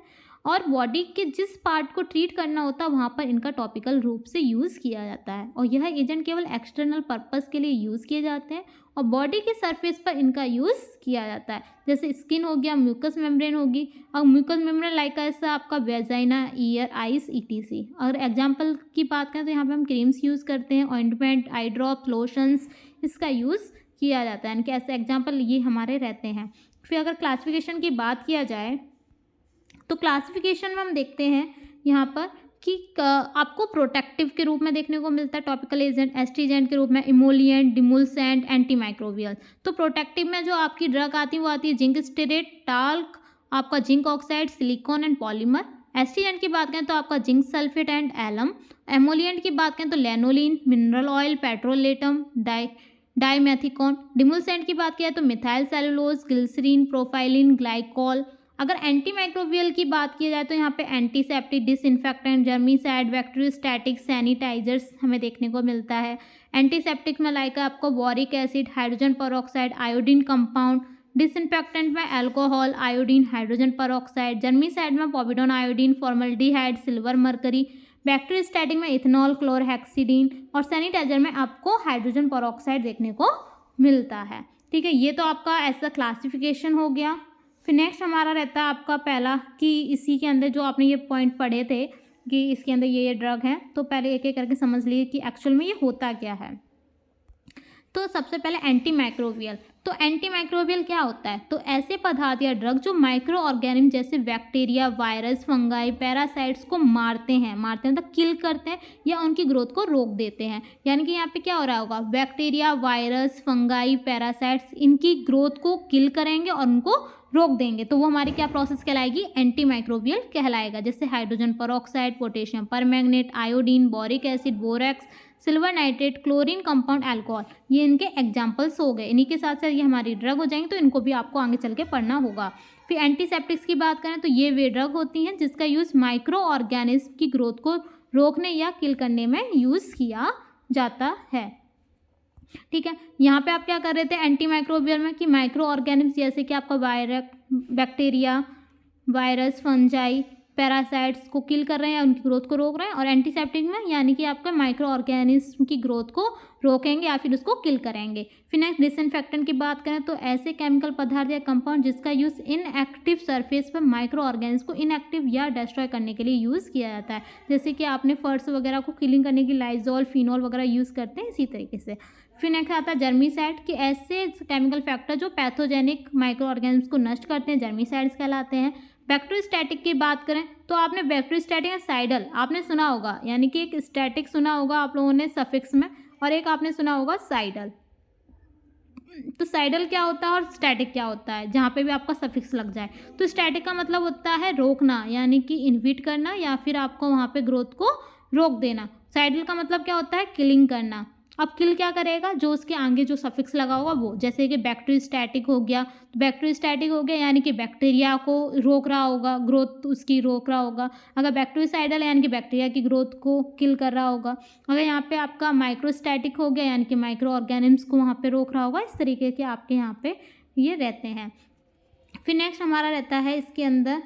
और बॉडी के जिस पार्ट को ट्रीट करना होता है वहाँ पर इनका टॉपिकल रूप से यूज़ किया जाता है और यह एजेंट केवल एक्सटर्नल पर्पस के लिए यूज़ किए जाते हैं और बॉडी के सरफेस पर इनका यूज़ किया जाता है, जैसे स्किन हो गया, म्यूकस मेम्ब्रेन होगी और म्यूकस मेम्ब्रेन लाइक ऐसा आपका वेजाइना, ईयर, आइस ETC। अगर एग्जाम्पल की बात करें तो यहाँ पर हम क्रीम्स यूज़ करते हैं, ऑइंटमेंट, आई ड्रॉप, लोशंस, इसका यूज़ किया जाता है, यानी कि ऐसे एग्जाम्पल ये हमारे रहते हैं। फिर अगर क्लासिफिकेशन की बात किया जाए तो क्लासिफिकेशन में हम देखते हैं यहाँ पर कि आपको प्रोटेक्टिव के रूप में देखने को मिलता है टॉपिकल एजेंट, एस्ट्रीजेंट के रूप में इमोलिएंट, डिमुलसेंट, एंटीमाइक्रोबियल। तो प्रोटेक्टिव में जो आपकी ड्रग आती है वो आती है जिंक स्टेरेट, टाल्क, आपका zinc oxide, silicone and polymer. Astringent की बात करें तो आपका zinc sulphate and alum. Emollient की बात करें तो lanolin, mineral oil, petrolatum, dimethicone. Demulcent की बात किया तो methyl cellulose, glycerine, propylene, glycol. अगर एंटीमाइक्रोबियल की बात की जाए तो यहाँ पे antiseptic, disinfectant, germicide, bacteriostatic, sanitisers हमें देखने को मिलता है। एंटीसेप्टिक में लाइक आपको boric acid, hydrogen peroxide, iodine compound. Disinfectant में alcohol, iodine, hydrogen peroxide. Germicide में povidone iodine, formaldehyde, silver mercury. Bacteriostatic में इथेनॉल, क्लोरहेक्सिडीन और सैनिटाइजर में आपको हाइड्रोजन पेरोक्साइड देखने को मिलता है। ठीक है, ये तो आपका ऐसा क्लासिफिकेशन हो गया। फिर नेक्स्ट हमारा रहता है आपका पहला कि इसी के अंदर जो आपने ये पॉइंट पढ़े थे कि इसके अंदर ये ड्रग है, तो पहले एक एक करके समझ लिए कि एक्चुअल में ये होता क्या है। तो सबसे पहले एंटीमाइक्रोबियल। तो एंटीमाइक्रोबियल क्या होता है, तो ऐसे पदार्थ या ड्रग जो माइक्रो ऑर्गेनिज्म जैसे बैक्टीरिया, वायरस, फंगाई, पैरासाइट्स को मारते हैं मतलब किल करते हैं या उनकी ग्रोथ को रोक देते हैं। यानी कि यहाँ पे क्या हो रहा होगा, बैक्टीरिया, वायरस, फंगाई, पैरासाइट्स इनकी ग्रोथ को किल करेंगे और उनको रोक देंगे तो वो हमारी क्या प्रोसेस कहलाएगी, एंटी माइक्रोबियल कहलाएगा। जैसे hydrogen peroxide, potassium permanganate, iodine, boric acid, borax, silver nitrate, chlorine compound, alcohol, ये इनके एग्जाम्पल्स हो गए। इन्हीं के साथ साथ ये हमारी ड्रग हो जाएंगे, तो इनको भी आपको आगे चल के पढ़ना होगा। फिर एंटीसेप्टिक्स की बात करें तो ये वे ड्रग होती हैं जिसका यूज़ माइक्रो ऑर्गेनिज्म की ग्रोथ को रोकने या किल करने में यूज़ किया जाता है। ठीक है, यहाँ पे आप क्या कर रहे थे एंटी माइक्रोबियल में कि माइक्रो ऑर्गेनिज्म जैसे कि आपका बैक्टीरिया, वायरस, फंजाई, पैरासाइट्स को किल कर रहे हैं या उनकी ग्रोथ को रोक रहे हैं, और एंटीसेप्टिक में यानी कि आपका माइक्रो ऑर्गेनिज्म की ग्रोथ को रोकेंगे या फिर उसको किल करेंगे। फिर नेक्स्ट डिसइंफेक्टेंट की बात करें तो ऐसे केमिकल पदार्थ या कंपाउंड जिसका यूज़ इनएक्टिव सरफेस पर माइक्रो ऑर्गेनिज्म को इनएक्टिव या डिस्ट्रॉय करने के लिए यूज़ किया जाता है। जैसे कि आपने फर्स वगैरह को किलिंग करने की लाइजोल, फिनॉल वगैरह यूज़ करते हैं, इसी तरीके से। फिर नेक्स्ट आता है जर्मीसाइड कि ऐसे केमिकल फैक्टर जो पैथोजेनिक माइक्रो ऑर्गेनिज्म को नष्ट करते हैं, जर्मीसाइड्स कहलाते हैं। बैक्टीरियोस्टैटिक की बात करें तो आपने बैक्टीरियोस्टैटिक साइडल आपने सुना होगा, यानी कि एक स्टैटिक सुना होगा आप लोगों ने सफिक्स में, और एक आपने सुना होगा साइडल। तो साइडल क्या होता है और स्टैटिक क्या होता है, जहाँ पे भी आपका सफिक्स लग जाए। तो स्टैटिक का मतलब होता है रोकना, यानी कि इनहिबिट करना या फिर आपको वहाँ पे ग्रोथ को रोक देना। साइडल का मतलब क्या होता है, किलिंग करना। अब किल क्या करेगा, जो उसके आगे जो सफिक्स लगा होगा वो, जैसे कि बैक्टीरियोस्टैटिक हो गया, तो बैक्टीरियोस्टैटिक हो गया यानी कि बैक्टीरिया को रोक रहा होगा, ग्रोथ उसकी रोक रहा होगा। अगर बैक्टीरियोसाइडल यानी कि बैक्टीरिया की ग्रोथ को किल कर रहा होगा। अगर यहाँ पे आपका माइक्रोस्टैटिक हो गया यानी कि माइक्रो ऑर्गेनिम्स को वहाँ पे रोक रहा होगा। इस तरीके के आपके यहाँ पे ये रहते हैं। फिर नेक्स्ट हमारा रहता है इसके अंदर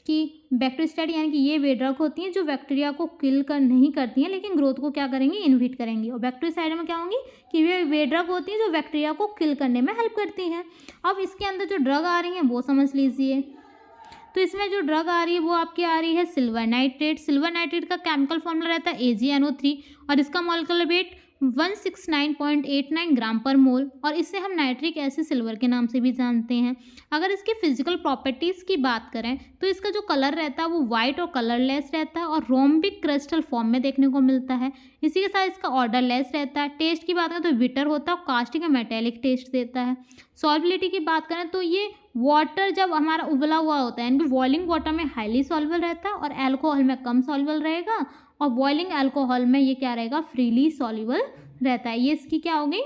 कि बैक्टीरियोस्टैटिक यानी कि ये वे ड्रग होती हैं जो बैक्टीरिया को किल कर नहीं करती हैं लेकिन ग्रोथ को क्या करेंगी, इनहिबिट करेंगी। और बैक्टीरियोसाइड में क्या होंगी कि वे ड्रग होती हैं जो बैक्टीरिया को किल करने में हेल्प करती हैं। अब इसके अंदर जो ड्रग आ रही हैं वो समझ लीजिए। तो इसमें जो ड्रग आ रही है वो आपकी आ रही है सिल्वर नाइट्रेट। सिल्वर नाइट्रेट का केमिकल फॉर्मूला रहता है AgNO3 और इसका मॉलिक्यूलर वेट 169.89 ग्राम पर मोल, और इसे हम नाइट्रिक एसिड सिल्वर के नाम से भी जानते हैं। अगर इसकी फिजिकल प्रॉपर्टीज़ की बात करें तो इसका जो कलर रहता है वो वाइट और कलरलेस रहता है और रोम्बिक क्रिस्टल फॉर्म में देखने को मिलता है। इसी के साथ इसका ऑर्डरलेस रहता है। टेस्ट की बात करें तो बिटर होता है और कास्टिक या मेटेलिक टेस्ट देता है। सॉल्बिलिटी की बात करें तो ये वाटर जब हमारा उबला हुआ होता है यानी कि बॉइलिंग वाटर में हाईली सॉल्युबल रहता है और अल्कोहल में कम सॉल्युबल रहेगा, और बॉइलिंग अल्कोहल में ये क्या रहेगा, फ्रीली सॉल्युबल रहता है। ये इसकी क्या हो गई,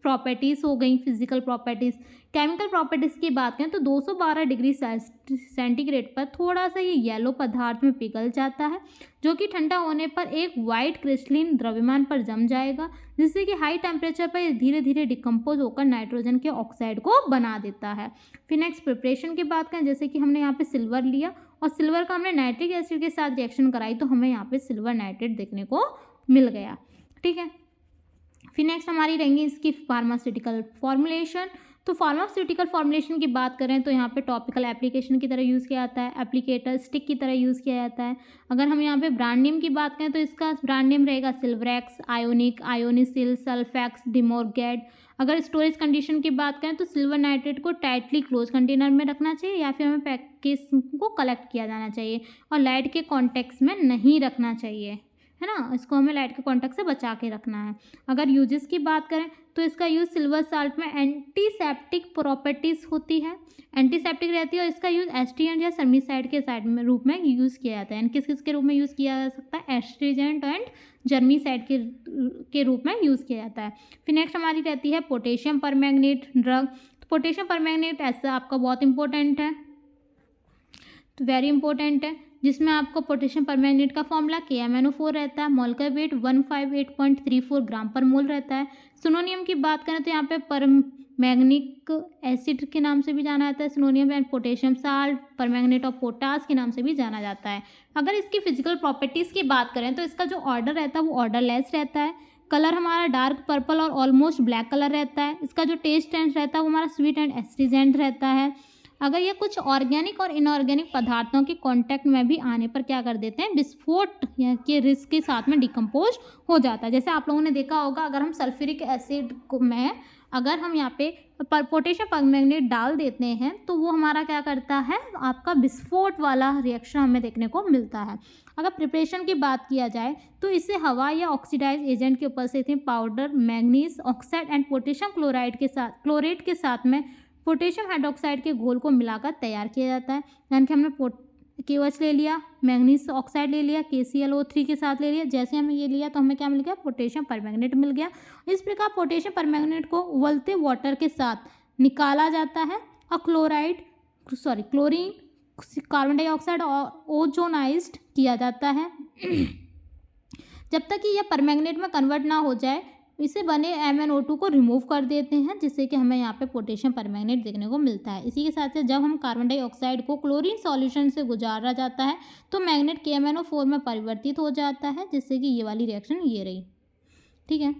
प्रॉपर्टीज़ हो गई, फिजिकल प्रॉपर्टीज़। केमिकल प्रॉपर्टीज़ की बात करें तो 212 डिग्री सेंटीग्रेड पर थोड़ा सा ये येलो पदार्थ में पिघल जाता है जो कि ठंडा होने पर एक वाइट क्रिस्टलिन द्रव्यमान पर जम जाएगा, जिससे कि हाई टेम्परेचर पर धीरे धीरे डिकम्पोज होकर नाइट्रोजन के ऑक्साइड को बना देता है। फिर नेक्स्ट प्रिपरेशन की बात करें, जैसे कि हमने यहाँ पे सिल्वर लिया और सिल्वर का हमने नाइट्रिक एसिड के साथ रिएक्शन कराई तो हमें यहाँ पे सिल्वर नाइट्रेट देखने को मिल गया। ठीक है, फिर नेक्स्ट हमारी रहेंगी इसकी फार्मास्यूटिकल फॉर्मुलेशन। तो फार्मास्यूटिकल फॉर्मुलेशन की बात करें तो यहाँ पे टॉपिकल एप्लीकेशन की तरह यूज़ किया जाता है, एप्लीकेटर स्टिक की तरह यूज़ किया जाता है। अगर हम यहाँ पे ब्रांड नेम की बात करें तो इसका ब्रांड नेम रहेगा सिल्वरेक्स, आयोनिक, आयोनिसिल, सल्फैक्स, डिमोर्गेड। अगर स्टोरेज कंडीशन की बात करें तो सिल्वर नाइट्रेट को टाइटली क्लोज कंटेनर में रखना चाहिए या फिर हमें पैकेज को कलेक्ट किया जाना चाहिए और लाइट के कॉन्टेक्ट में नहीं रखना चाहिए, है ना। इसको हमें लाइट के कांटेक्ट से बचा के रखना है। अगर यूजेस की बात करें तो इसका यूज़ सिल्वर साल्ट में एंटीसेप्टिक प्रॉपर्टीज़ होती है, एंटीसेप्टिक रहती है, और इसका यूज़ एस्ट्रीजेंट या सर्मिसाइड के साइड में रूप में यूज़ किया जाता है। किस किस के रूप में यूज़ किया जा सकता है, एस्ट्रीजेंट एंड जर्मीसाइड के रूप में यूज़ किया जाता है। फिर नेक्स्ट हमारी रहती है पोटेशियम परमैंगनेट ड्रग। तो पोटेशियम परमैंगनेट ऐसा आपका बहुत इंपॉर्टेंट है, तो वेरी इंपॉर्टेंट है, जिसमें आपको पोटेशियम परमैंगनेट का फॉर्मूला KMnO4 रहता है। मॉलिक्यूलर वेट 158.34 ग्राम पर मोल रहता है। सिनोनियम की बात करें तो यहाँ पे परमैंगनिक एसिड के नाम से भी जाना जाता है, सिनोनियम and potassium salt, permanganate of potash के नाम से भी जाना जाता है। अगर इसकी फिजिकल प्रॉपर्टीज़ की बात करें तो इसका जो ऑर्डर रहता है वो ऑर्डरलेस रहता है। कलर हमारा डार्क पर्पल और ऑलमोस्ट ब्लैक कलर रहता है। इसका जो टेस्ट एंड रहता है वो हमारा स्वीट एंड एस्ट्रीजेंट रहता है। अगर ये कुछ ऑर्गेनिक और इनऑर्गेनिक पदार्थों के कांटेक्ट में भी आने पर क्या कर देते हैं, विस्फोट के रिस्क के साथ में डिकम्पोज हो जाता है। जैसे आप लोगों ने देखा होगा, अगर हम सल्फ्यूरिक एसिड में अगर हम यहाँ पे पोटेशियम परमैंगनेट डाल देते हैं तो वो हमारा क्या करता है, आपका विस्फोट वाला रिएक्शन हमें देखने को मिलता है। अगर प्रिपरेशन की बात किया जाए तो इसे हवा या ऑक्सीडाइज एजेंट के ऊपर से powder manganese oxide and potassium chloride के साथ क्लोरेट के साथ में पोटेशियम हाइड्रोक्साइड के घोल को मिलाकर तैयार किया जाता है। यानी कि हमने KOH ले लिया, मैग्नीज ऑक्साइड ले लिया, KClO3 के साथ ले लिया, जैसे हमें ये लिया तो हमें क्या मिल गया, पोटेशियम परमैंगनेट मिल गया। इस प्रकार पोटेशियम परमैंगनेट को उबलते वाटर के साथ निकाला जाता है और क्लोरीन कार्बन डाइऑक्साइड ओजोनाइज्ड किया जाता है। जब तक कि यह परमैंगनेट में कन्वर्ट ना हो जाए, इसे बने MnO2 को रिमूव कर देते हैं, जिससे कि हमें यहाँ पे पोटेशियम परमैंगनेट देखने को मिलता है। इसी के साथ साथ जब हम कार्बन डाइऑक्साइड को क्लोरीन सॉल्यूशन से गुजारा जाता है तो मैग्नेट KMnO4 में परिवर्तित हो जाता है, जिससे कि ये वाली रिएक्शन ये रही। ठीक है।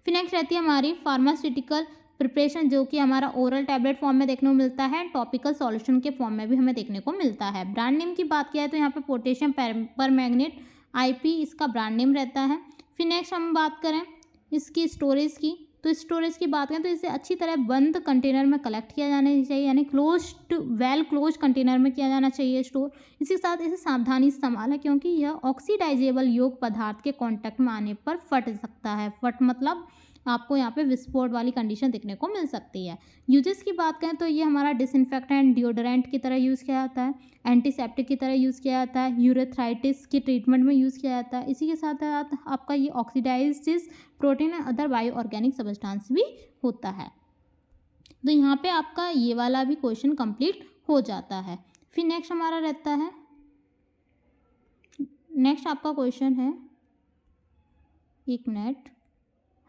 फिर नेक्स्ट रहती है हमारी फार्मास्यूटिकल प्रिपरेशन, जो कि हमारा ओरल टैबलेट फॉर्म में देखने को मिलता है, टॉपिकल सॉल्यूशन के फॉर्म में भी हमें देखने को मिलता है। ब्रांड नेम की बात किया है तो यहाँ पे पोटेशियम परमैंगनेट IP इसका ब्रांड नेम रहता है। फिर नेक्स्ट हम बात करें इसकी स्टोरेज की, तो स्टोरेज की बात करें तो इसे अच्छी तरह बंद कंटेनर में कलेक्ट किया जाना चाहिए, यानी वेल क्लोज कंटेनर में किया जाना चाहिए स्टोर। इसी के साथ इसे सावधानी से संभालें, क्योंकि यह ऑक्सीडाइजेबल योग्य पदार्थ के कांटेक्ट में आने पर फट सकता है। फट मतलब आपको यहाँ पे विस्फोट वाली कंडीशन देखने को मिल सकती है। यूजेस की बात करें तो ये हमारा डिसइंफेक्टेंट, डिओडोरेंट की तरह यूज़ किया जाता है, एंटीसेप्टिक की तरह यूज़ किया जाता है, यूरेथ्राइटिस की ट्रीटमेंट में यूज़ किया जाता है। इसी के साथ साथ आपका ये oxidised protein and other bio organic substance भी होता है। तो यहाँ पे आपका ये वाला भी क्वेश्चन कंप्लीट हो जाता है। फिर नेक्स्ट हमारा रहता है, नेक्स्ट आपका क्वेश्चन है, एक मिनट,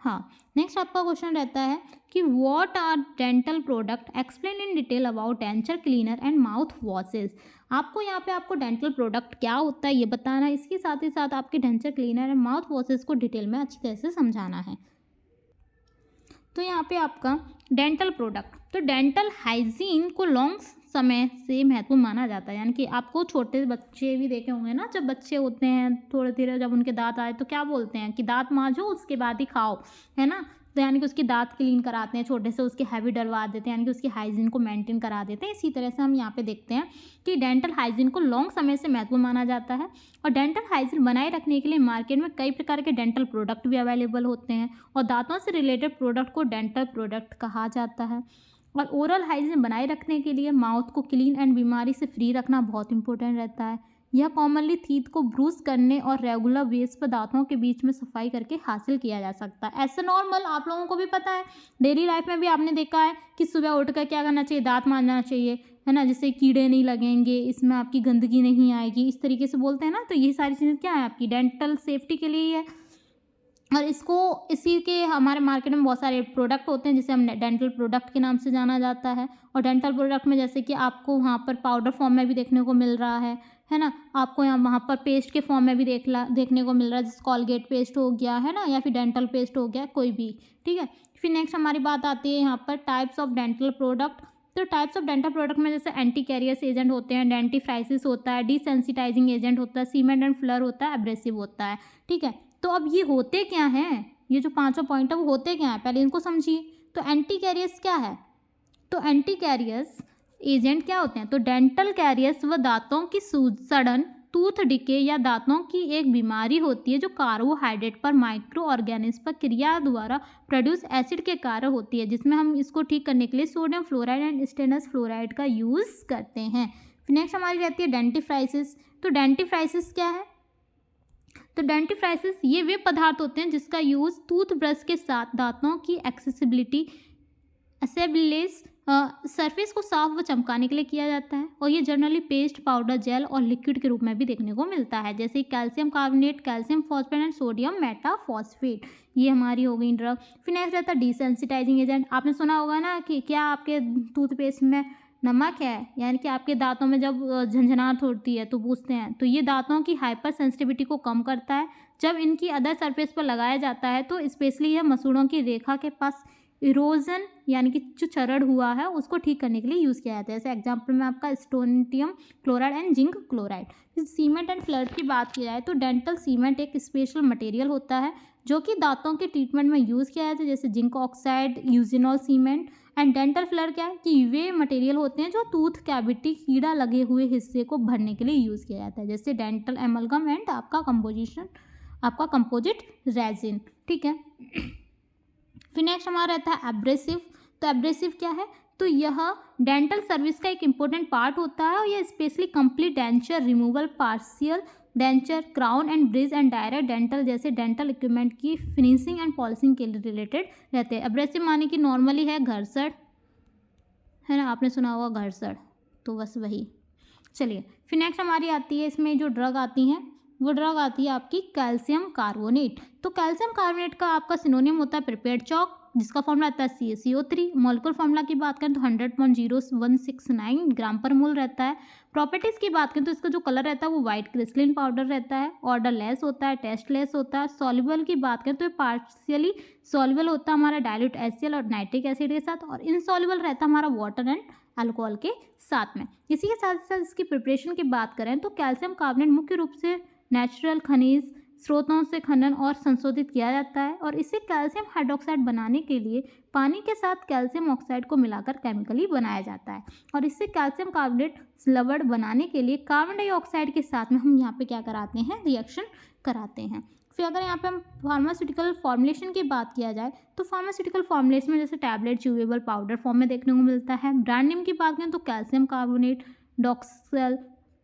हाँ, नेक्स्ट आपका क्वेश्चन रहता है कि what are dental product, explain in detail about denture cleaner and mouth washes. आपको यहाँ पे आपको डेंटल प्रोडक्ट क्या होता है ये बताना है, इसके साथ ही साथ आपके denture cleaner and mouth washes को डिटेल में अच्छी तरह से समझाना है। तो यहाँ पे आपका डेंटल प्रोडक्ट, तो डेंटल हाइजीन को लॉन्ग समय से महत्वपूर्ण माना जाता है। यानी कि आपको छोटे बच्चे भी देखे होंगे ना, जब बच्चे होते हैं थोड़े धीरे जब उनके दांत आए तो क्या बोलते हैं कि दांत मांजो उसके बाद ही खाओ, है ना। तो यानी कि उसके दांत क्लीन कराते हैं, छोटे से उसके हैवी डलवा देते हैं, यानी कि उसकी हाइजीन को मेंटेन करा देते हैं। इसी तरह से हम यहाँ पे देखते हैं कि डेंटल हाइजीन को लॉन्ग समय से महत्वपूर्ण माना जाता है। और डेंटल हाइजीन बनाए रखने के लिए मार्केट में कई प्रकार के डेंटल प्रोडक्ट भी अवेलेबल होते हैं, और दांतों से रिलेटेड प्रोडक्ट को डेंटल प्रोडक्ट कहा जाता है। और ओरल हाइजीन बनाए रखने के लिए माउथ को क्लीन एंड बीमारी से फ्री रखना बहुत इंपॉर्टेंट रहता है। यह कॉमनली टीथ को ब्रूस करने और रेगुलर बेस पर दांतों के बीच में सफाई करके हासिल किया जा सकता है। ऐसे नॉर्मल आप लोगों को भी पता है, डेली लाइफ में भी आपने देखा है कि सुबह उठकर क्या करना चाहिए, दांत मांजना चाहिए, है ना, जिससे कीड़े नहीं लगेंगे, इसमें आपकी गंदगी नहीं आएगी, इस तरीके से बोलते हैं ना। तो ये सारी चीज़ें क्या है, आपकी डेंटल सेफ्टी के लिए ही है। और इसको इसी के हमारे मार्केट में बहुत सारे प्रोडक्ट होते हैं जिसे हम डेंटल प्रोडक्ट के नाम से जाना जाता है। और डेंटल प्रोडक्ट में जैसे कि आपको वहाँ पर पाउडर फॉर्म में भी देखने को मिल रहा है ना, आपको यहाँ वहाँ पर पेस्ट के फॉर्म में भी देखने को मिल रहा है, जैसे कॉलगेट पेस्ट हो गया, है ना, या फिर डेंटल पेस्ट हो गया, कोई भी। ठीक है। फिर नेक्स्ट हमारी बात आती है यहाँ पर टाइप्स ऑफ डेंटल प्रोडक्ट। तो टाइप्स ऑफ डेंटल प्रोडक्ट में जैसे एंटी कैरियस एजेंट होते हैं, डेंटिफ्राइसिस होता है, डिसेंसिटाइजिंग एजेंट होता है, सीमेंट एंड फ्लर होता है, एब्रेसिव होता है। ठीक है। तो अब ये होते क्या हैं, ये जो पांचों पॉइंट है वो होते क्या हैं, पहले इनको समझिए। तो एंटी कैरियस क्या है, तो एंटी कैरियस एजेंट क्या होते हैं, तो डेंटल कैरियस व दांतों की सड़न, टूथ डिके या दांतों की एक बीमारी होती है जो कार्बोहाइड्रेट पर माइक्रो ऑर्गेनिज्म पर क्रिया द्वारा प्रोड्यूस एसिड के कारण होती है, जिसमें हम इसको ठीक करने के लिए sodium fluoride and stannous fluoride का यूज़ करते हैं। फिर नेक्स्ट हमारी रहती है डेंटिफ्राइसिस। तो डेंटिफ्राइसिस क्या है, तो डेंटिफ्राइसिस ये वे पदार्थ होते हैं जिसका यूज़ टूथब्रश के साथ दांतों की एसेबलेस सरफेस को साफ व चमकाने के लिए किया जाता है। और ये जनरली पेस्ट, पाउडर, जेल और लिक्विड के रूप में भी देखने को मिलता है, जैसे calcium carbonate, calcium phosphate and sodium metaphosphate, ये हमारी हो गई ड्रग। फिर नेक्स्ट रहता है डिसेंसिटाइजिंग एजेंट। आपने सुना होगा ना कि क्या आपके टूथपेस्ट में नमक है, यानी कि आपके दांतों में जब झंझनाहट होती है तो पूछते हैं, तो ये दांतों की हाइपर सेंसिटिविटी को कम करता है। जब इनकी अदर सरफेस पर लगाया जाता है तो स्पेशली यह मसूड़ों की रेखा के पास इरोजन यानी कि जो चरण हुआ है उसको ठीक करने के लिए यूज़ किया जाता है। जैसे एग्जाम्पल में आपका strontium chloride and zinc chloride. Cement and फ्लड की बात की जाए तो डेंटल सीमेंट एक स्पेशल मटेरियल होता है जो कि दांतों के ट्रीटमेंट में यूज़ किया जाता है, जैसे zinc oxide, eugenol cement. And dental flower क्या है कि वे मटेरियल होते हैं जो टूथ कैविटी कीड़ा लगे हुए हिस्से को भरने के लिए यूज़ किया जाता है, जैसे डेंटल एमलगम एंड आपका कंपोजिट रेजिन। ठीक है। फिर नेक्स्ट हमारा रहता है एब्रेसिव। तो एब्रेसिव क्या है, तो यह डेंटल सर्विस का एक इम्पोर्टेंट पार्ट होता है और यह specially complete denture removal, partial denture, crown and bridge and direct dental जैसे डेंटल इक्विपमेंट की फिनिशिंग एंड पॉलिशिंग के लिए रिलेटेड रहते हैं। एब्रेसिव माने कि नॉर्मली है घर्षण, है ना, आपने सुना होगा घर्षण, तो बस वही। चलिए फिर नेक्स्ट हमारी आती है, इसमें जो ड्रग आती हैं वो ड्रग आती है आपकी कैल्शियम कार्बोनेट। तो कैल्शियम कार्बोनेट का आपका सिनोनिम होता है प्रिपेयर्ड चॉक, जिसका फॉर्मूला आता है CaCO3। मॉलिक्यूलर फॉर्मूला की बात करें तो 100.0169 ग्राम पर मोल रहता है। प्रॉपर्टीज़ की बात करें तो इसका जो कलर रहता है वो वाइट क्रिस्टलिन पाउडर रहता है, ऑर्डर लेस होता है, टेस्ट लेस होता है। सॉल्युबल की बात करें तो ये पार्शियली सॉल्युबल होता है हमारा डाइल्यूट HCl और नाइट्रिक एसिड के साथ, और इनसॉल्युबल रहता है हमारा वाटर एंड अल्कोहल के साथ में। इसी के साथ साथ इसकी प्रिपरेशन की बात करें तो कैल्शियम कार्बोनेट मुख्य रूप से नेचुरल खनिज स्रोतों से खनन और संशोधित किया जाता है, और इसे कैल्शियम हाइड्रोक्साइड बनाने के लिए पानी के साथ कैल्शियम ऑक्साइड को मिलाकर केमिकली बनाया जाता है, और इससे कैल्शियम कार्बोनेट लवण बनाने के लिए कार्बन डाइऑक्साइड के साथ में हम यहाँ पे क्या कराते हैं, रिएक्शन कराते हैं। फिर अगर यहाँ पे हम फार्मास्यूटिकल फॉर्मुलेशन की बात किया जाए तो फार्मास्यूटिकल फॉर्मुलेशन में जैसे टैबलेट, च्यूएबल, पाउडर फॉर्म में देखने को मिलता है। ब्रांड नेम की बात करें तो कैल्शियम कार्बोनेट, डॉक्सेल,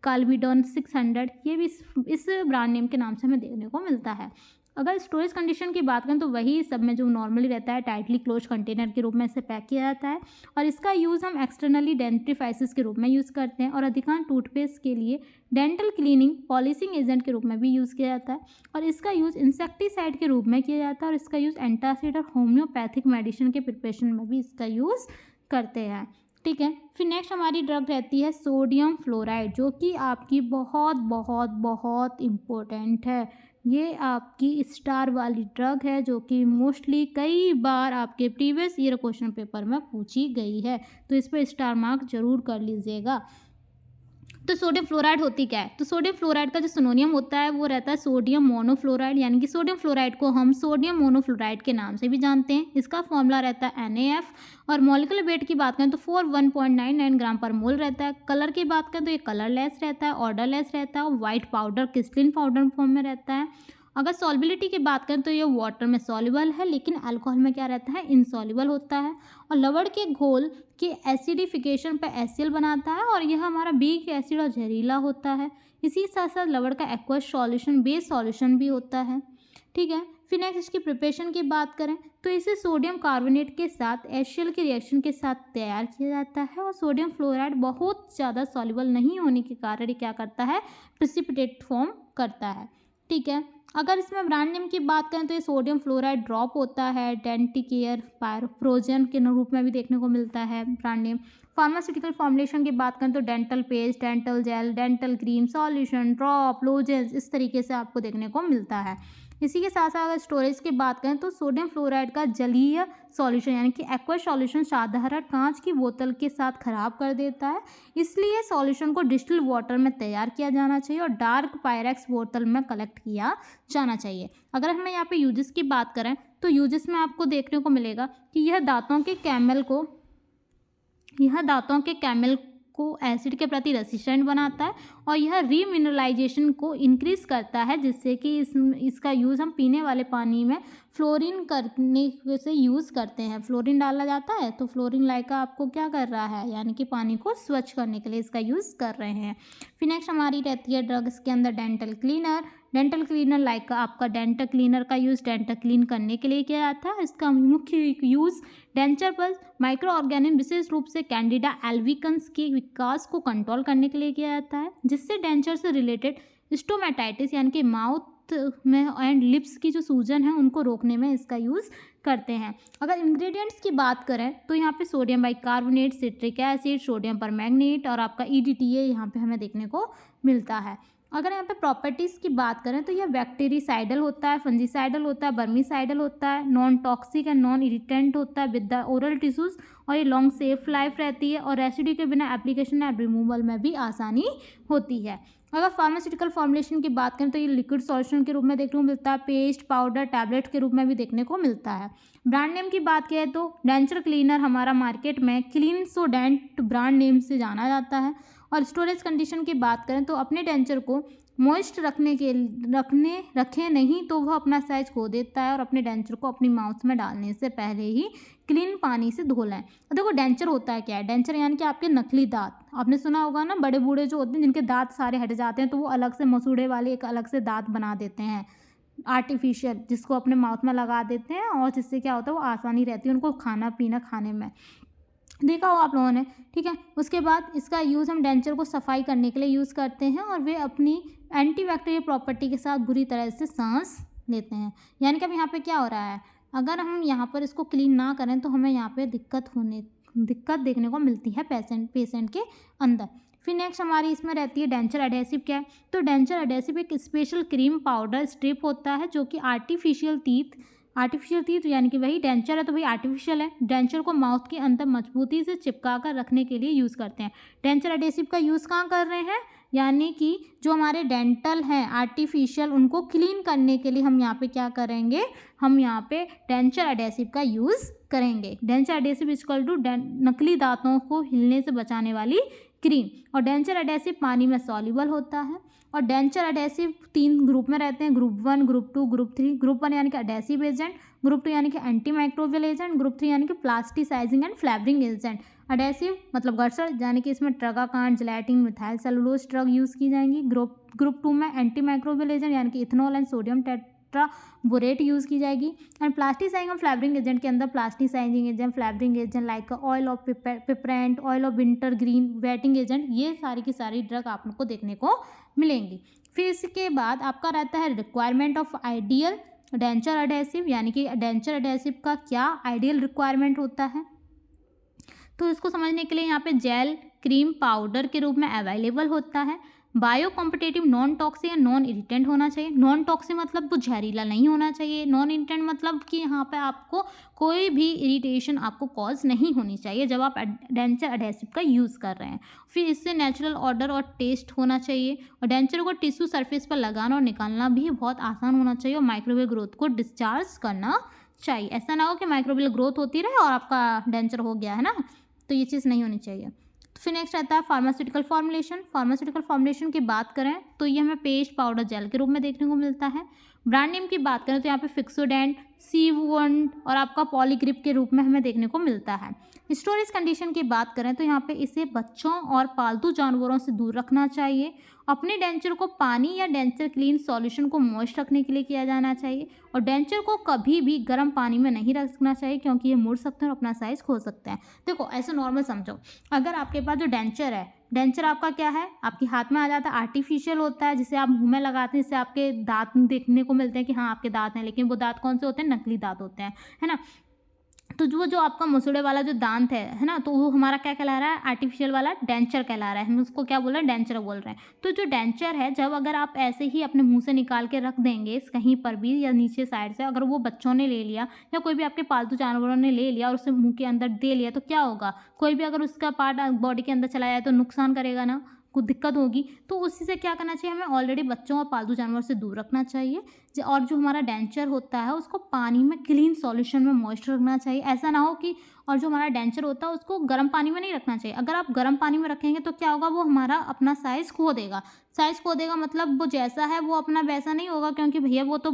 काल्विडोन 600, ये भी इस ब्रांड नेम के नाम से हमें देखने को मिलता है। अगर स्टोरेज कंडीशन की बात करें तो वही सब में जो नॉर्मली रहता है, टाइटली क्लोज कंटेनर के रूप में इसे पैक किया जाता है, और इसका यूज़ हम एक्सटर्नली डेंटिफाइसिस के रूप में यूज़ करते हैं, और अधिकांश टूथपेस्ट के लिए डेंटल क्लीनिंग पॉलिशिंग एजेंट के रूप में भी यूज़ किया जाता है, और इसका यूज़ इंसेक्टिसाइड के रूप में किया जाता है, और इसका यूज़ एंटासिड और होम्योपैथिक मेडिसिन के प्रिपरेशन में भी इसका यूज़ करते हैं। ठीक है, फिर नेक्स्ट हमारी ड्रग रहती है सोडियम फ्लोराइड, जो कि आपकी बहुत बहुत बहुत इम्पोर्टेंट है। ये आपकी स्टार वाली ड्रग है जो कि मोस्टली कई बार आपके प्रीवियस ईयर क्वेश्चन पेपर में पूछी गई है, तो इस पर स्टार मार्क जरूर कर लीजिएगा। तो सोडियम फ्लोराइड होती क्या है, तो सोडियम फ्लोराइड का जो सिनोनियम होता है वो रहता है सोडियम मोनोफ्लोराइड, यानी कि सोडियम फ्लोराइड को हम सोडियम मोनोफ्लोराइड के नाम से भी जानते हैं। इसका फॉर्मूला रहता है NaF, और मॉलिक्यूलर वेट की बात करें तो 41.99 ग्राम पर मोल रहता है। कलर की बात करें तो ये कलरलेस रहता है, ऑर्डरलेस रहता है, और white powder crystalline powder form में रहता है। अगर सॉल्युबिलिटी की बात करें तो ये वाटर में सॉल्युबल है, लेकिन अल्कोहल में क्या रहता है, इनसॉल्युबल होता है, और लवण के घोल के एसिडिफिकेशन पर HCl बनाता है, और यह हमारा बीक एसिड और जहरीला होता है। इसी साथ साथ लवण का एक्वस सॉल्यूशन बेस सॉल्यूशन भी होता है। ठीक है, फिर नेक्स्ट इसकी प्रिपरेशन की बात करें तो इसे सोडियम कार्बोनेट के साथ HCl के रिएक्शन के साथ तैयार किया जाता है, और सोडियम फ्लोराइड बहुत ज़्यादा सॉल्युबल नहीं होने के कारण ये क्या करता है, प्रेसिपिटेट फॉर्म करता है। ठीक है, अगर इसमें ब्रांड नेम की बात करें तो ये सोडियम फ्लोराइड ड्रॉप होता है, डेंटिकेयर पायरोफ्रोजन के रूप में भी देखने को मिलता है ब्रांड नेम। फार्मास्यूटिकल फॉर्मुलेशन की बात करें तो dental paste, dental gel, dental cream, solution, drop, lozenges, इस तरीके से आपको देखने को मिलता है। इसी के साथ साथ अगर स्टोरेज की बात करें तो सोडियम फ्लोराइड का जलीय सॉल्यूशन यानी कि एक्वस सॉल्यूशन साधारण कांच की बोतल के साथ खराब कर देता है, इसलिए सॉल्यूशन को डिस्टिल वाटर में तैयार किया जाना चाहिए और डार्क पायरेक्स बोतल में कलेक्ट किया जाना चाहिए। अगर हमें यहाँ पे यूजेस की बात करें तो यूजेस में आपको देखने को मिलेगा कि यह दांतों के कैमल को एसिड के प्रति रेसिस्टेंट बनाता है, और यह रीमिनरलाइजेशन को इंक्रीज करता है, जिससे कि इसका यूज़ हम पीने वाले पानी में फ्लोरीन करने से यूज़ करते हैं। फ्लोरीन डाला जाता है तो फ्लोरीन लाइका आपको क्या कर रहा है, यानी कि पानी को स्वच्छ करने के लिए इसका यूज़ कर रहे हैं। फिर नेक्स्ट हमारी रहती है ड्रग, इसके अंदर dental cleaner. Dental cleaner like आपका डेंटल क्लीनर का यूज़ डेंटल क्लीन करने के लिए किया जाता है। इसका मुख्य यूज़ डेंचर पर माइक्रो ऑर्गेनिज्म विशेष रूप से कैंडिडा एल्विकन्स के विकास को कंट्रोल करने के लिए किया जाता है, जिससे डेंचर से रिलेटेड स्टोमेटाइटिस यानी कि माउथ में एंड लिप्स की जो सूजन है उनको रोकने में इसका यूज़ करते हैं। अगर इंग्रेडिएंट्स की बात करें तो यहाँ पे sodium bicarbonate, citric acid, sodium permanganate और आपका EDTA यहाँ पे हमें देखने को मिलता है। अगर यहाँ पे प्रॉपर्टीज़ की बात करें तो यह बैक्टीरिसाइडल होता है, फंजीसाइडल होता है, बर्मीसाइडल होता है, non toxic and non irritant होता है विद द ओरल टिश्यूज़, और ये लॉन्ग सेफ लाइफ रहती है, और रेसिड्यू के बिना एप्लीकेशन एंड रिमूवल में भी आसानी होती है। अगर फार्मास्यूटिकल फॉर्मुलेशन की बात करें तो ये लिक्विड सॉल्यूशन के रूप में देखने को मिलता है, पेस्ट, पाउडर, टैबलेट के रूप में भी देखने को मिलता है। ब्रांड नेम की बात करें तो डेंचर क्लीनर हमारा मार्केट में क्लीनसोडेंट ब्रांड नेम से जाना जाता है, और स्टोरेज कंडीशन की बात करें तो अपने डेंचर को मॉइस्ट रखें नहीं तो वह अपना साइज खो देता है, और अपने डेंचर को अपनी माउथ में डालने से पहले ही क्लीन पानी से धो लें। देखो डेंचर होता है क्या है, डेंचर यानी कि आपके नकली दांत। आपने सुना होगा ना, बड़े बूढ़े जो होते हैं जिनके दांत सारे हट जाते हैं तो वो अलग से मसूड़े वाले एक अलग से दांत बना देते हैं आर्टिफिशियल, जिसको अपने माउथ में लगा देते हैं, और जिससे क्या होता है वो आसानी रहती है उनको खाना पीना खाने में। देखा हो आप लोगों ने, ठीक है। उसके बाद इसका यूज़ हम डेंचर को सफाई करने के लिए यूज़ करते हैं, और वे अपनी एंटीबैक्टीरियल प्रॉपर्टी के साथ बुरी तरह से सांस लेते हैं। यानी कि अब यहाँ पे क्या हो रहा है, अगर हम यहाँ पर इसको क्लीन ना करें तो हमें यहाँ पे दिक्कत देखने को मिलती है पेशेंट के अंदर। फिर नेक्स्ट हमारी इसमें रहती है डेंचर एडेसिव। क्या है, तो डेंचर एडेसिव एक स्पेशल क्रीम पाउडर स्ट्रिप होता है जो कि आर्टिफिशियल टीथ यानी कि वही डेंचर है तो वही आर्टिफिशियल है, डेंचर को माउथ के अंदर मजबूती से चिपका कर रखने के लिए यूज़ करते हैं। डेंचर एडेसिव का यूज़ कहाँ कर रहे हैं, यानी कि जो हमारे डेंटल हैं आर्टिफिशियल उनको क्लीन करने के लिए हम यहाँ पे क्या करेंगे, हम यहाँ पे डेंचर एडेसिव का यूज़ करेंगे। डेंचर एडेसिव इक्वल टू नकली दांतों को हिलने से बचाने वाली क्रीम। और डेंचर एडेसिव पानी में सॉल्युबल होता है। और डेंचर एडेसिव 3 ग्रुप में रहते हैं, ग्रुप 1, ग्रुप 2, ग्रुप 3। ग्रुप 1 यानी कि एडेसिव एजेंट, ग्रुप 2 यानी कि एंटी माइक्रोबियल एजेंट, ग्रुप 3 यानी कि plasticising and flavouring agent. Adhesive मतलब घर्षण, यानी कि इसमें tragacanth, gelatin, methyl cellulose drug use की जाएंगी। ग्रुप 2 में एंटी माइक्रोबियल एजेंट यानी कि ethanol and sodium tetraborate use की जाएगी। एंड प्लास्टिसाइजिंग और फ्लेवरिंग एजेंट के अंदर plasticising agent, flavouring agent like oil of peppermint, oil of wintergreen, wetting agent, ये सारी की सारी ड्रग आपको देखने को मिलेंगी। फिर इसके बाद आपका रहता है requirement of ideal denture adhesive, यानी कि डेंचर एडेसिव का क्या आइडियल रिक्वायरमेंट होता है। तो इसको समझने के लिए यहाँ पे जेल, क्रीम, पाउडर के रूप में अवेलेबल होता है। बायो कॉम्पिटेटिव, नॉन टॉक्सिक या नॉन इरिटेंट होना चाहिए। नॉन टॉक्सिक मतलब वो जहरीला नहीं होना चाहिए। नॉन इरिटेंट मतलब कि यहाँ पे आपको कोई भी इरिटेशन आपको कॉज नहीं होनी चाहिए जब आप डेंचर एडेसिव का यूज़ कर रहे हैं। फिर इससे नेचुरल ऑर्डर और टेस्ट होना चाहिए। और डेंचर को टिश्यू सरफेस पर लगाना और निकालना भी बहुत आसान होना चाहिए। और माइक्रोवेव ग्रोथ को डिस्चार्ज करना चाहिए। ऐसा ना हो कि माइक्रोवेव ग्रोथ होती रहे और आपका डेंचर हो गया है ना, तो ये चीज़ नहीं होनी चाहिए। तो फिर नेक्स्ट रहता है फार्मास्यूटिकल फॉर्मुलेशन। फार्मास्यूटिकल फॉर्मुलेशन की बात करें तो ये हमें पेस्ट, पाउडर, जेल के रूप में देखने को मिलता है। ब्रांड नेम की बात करें तो यहाँ पे फिक्सोडेंट, सीवोंड और आपका पॉलीग्रिप के रूप में हमें देखने को मिलता है। स्टोरेज कंडीशन की बात करें तो यहाँ पे इसे बच्चों और पालतू जानवरों से दूर रखना चाहिए। अपने डेंचर को पानी या डेंचर क्लीन सॉल्यूशन को मॉइस्ट रखने के लिए किया जाना चाहिए। और डेंचर को कभी भी गर्म पानी में नहीं रखना चाहिए क्योंकि ये मुड़ सकते हैं और अपना साइज़ खो सकते हैं। देखो ऐसे नॉर्मल समझो, अगर आपके पास जो डेंचर है, डेंचर आपका क्या है, आपके हाथ में आ जाता है, आर्टिफिशियल होता है जिसे आप मुंह में लगाते हैं, जिससे आपके दांत देखने को मिलते हैं कि हाँ आपके दांत हैं, लेकिन वो दांत कौन से होते हैं, नकली दांत होते हैं, है ना। तो जो आपका मसूड़े वाला जो दांत है ना, तो वो हमारा क्या कहला रहा है, आर्टिफिशियल वाला डेंचर कहला रहा है। हम उसको क्या बोल रहे हैं, डेंचर बोल रहे हैं। तो जो डेंचर है, जब अगर आप ऐसे ही अपने मुंह से निकाल के रख देंगे कहीं पर भी या नीचे साइड से, अगर वो बच्चों ने ले लिया या कोई भी आपके पालतू जानवरों ने ले लिया और उसे मुंह के अंदर दे लिया, तो क्या होगा, कोई भी अगर उसका पार्ट बॉडी के अंदर चला जाए तो नुकसान करेगा ना, कुछ दिक्कत होगी। तो उसी से क्या करना चाहिए, हमें ऑलरेडी बच्चों और पालतू जानवर से दूर रखना चाहिए। और जो हमारा डेंचर होता है उसको पानी में क्लीन सॉल्यूशन में मॉइस्चर रखना चाहिए। ऐसा ना हो कि, और जो हमारा डेंचर होता है उसको गर्म पानी में नहीं रखना चाहिए। अगर आप गर्म पानी में रखेंगे तो क्या होगा, वो हमारा अपना साइज़ खो देगा। साइज़ खो देगा मतलब वो जैसा है वो अपना वैसा नहीं होगा, क्योंकि भैया वो तो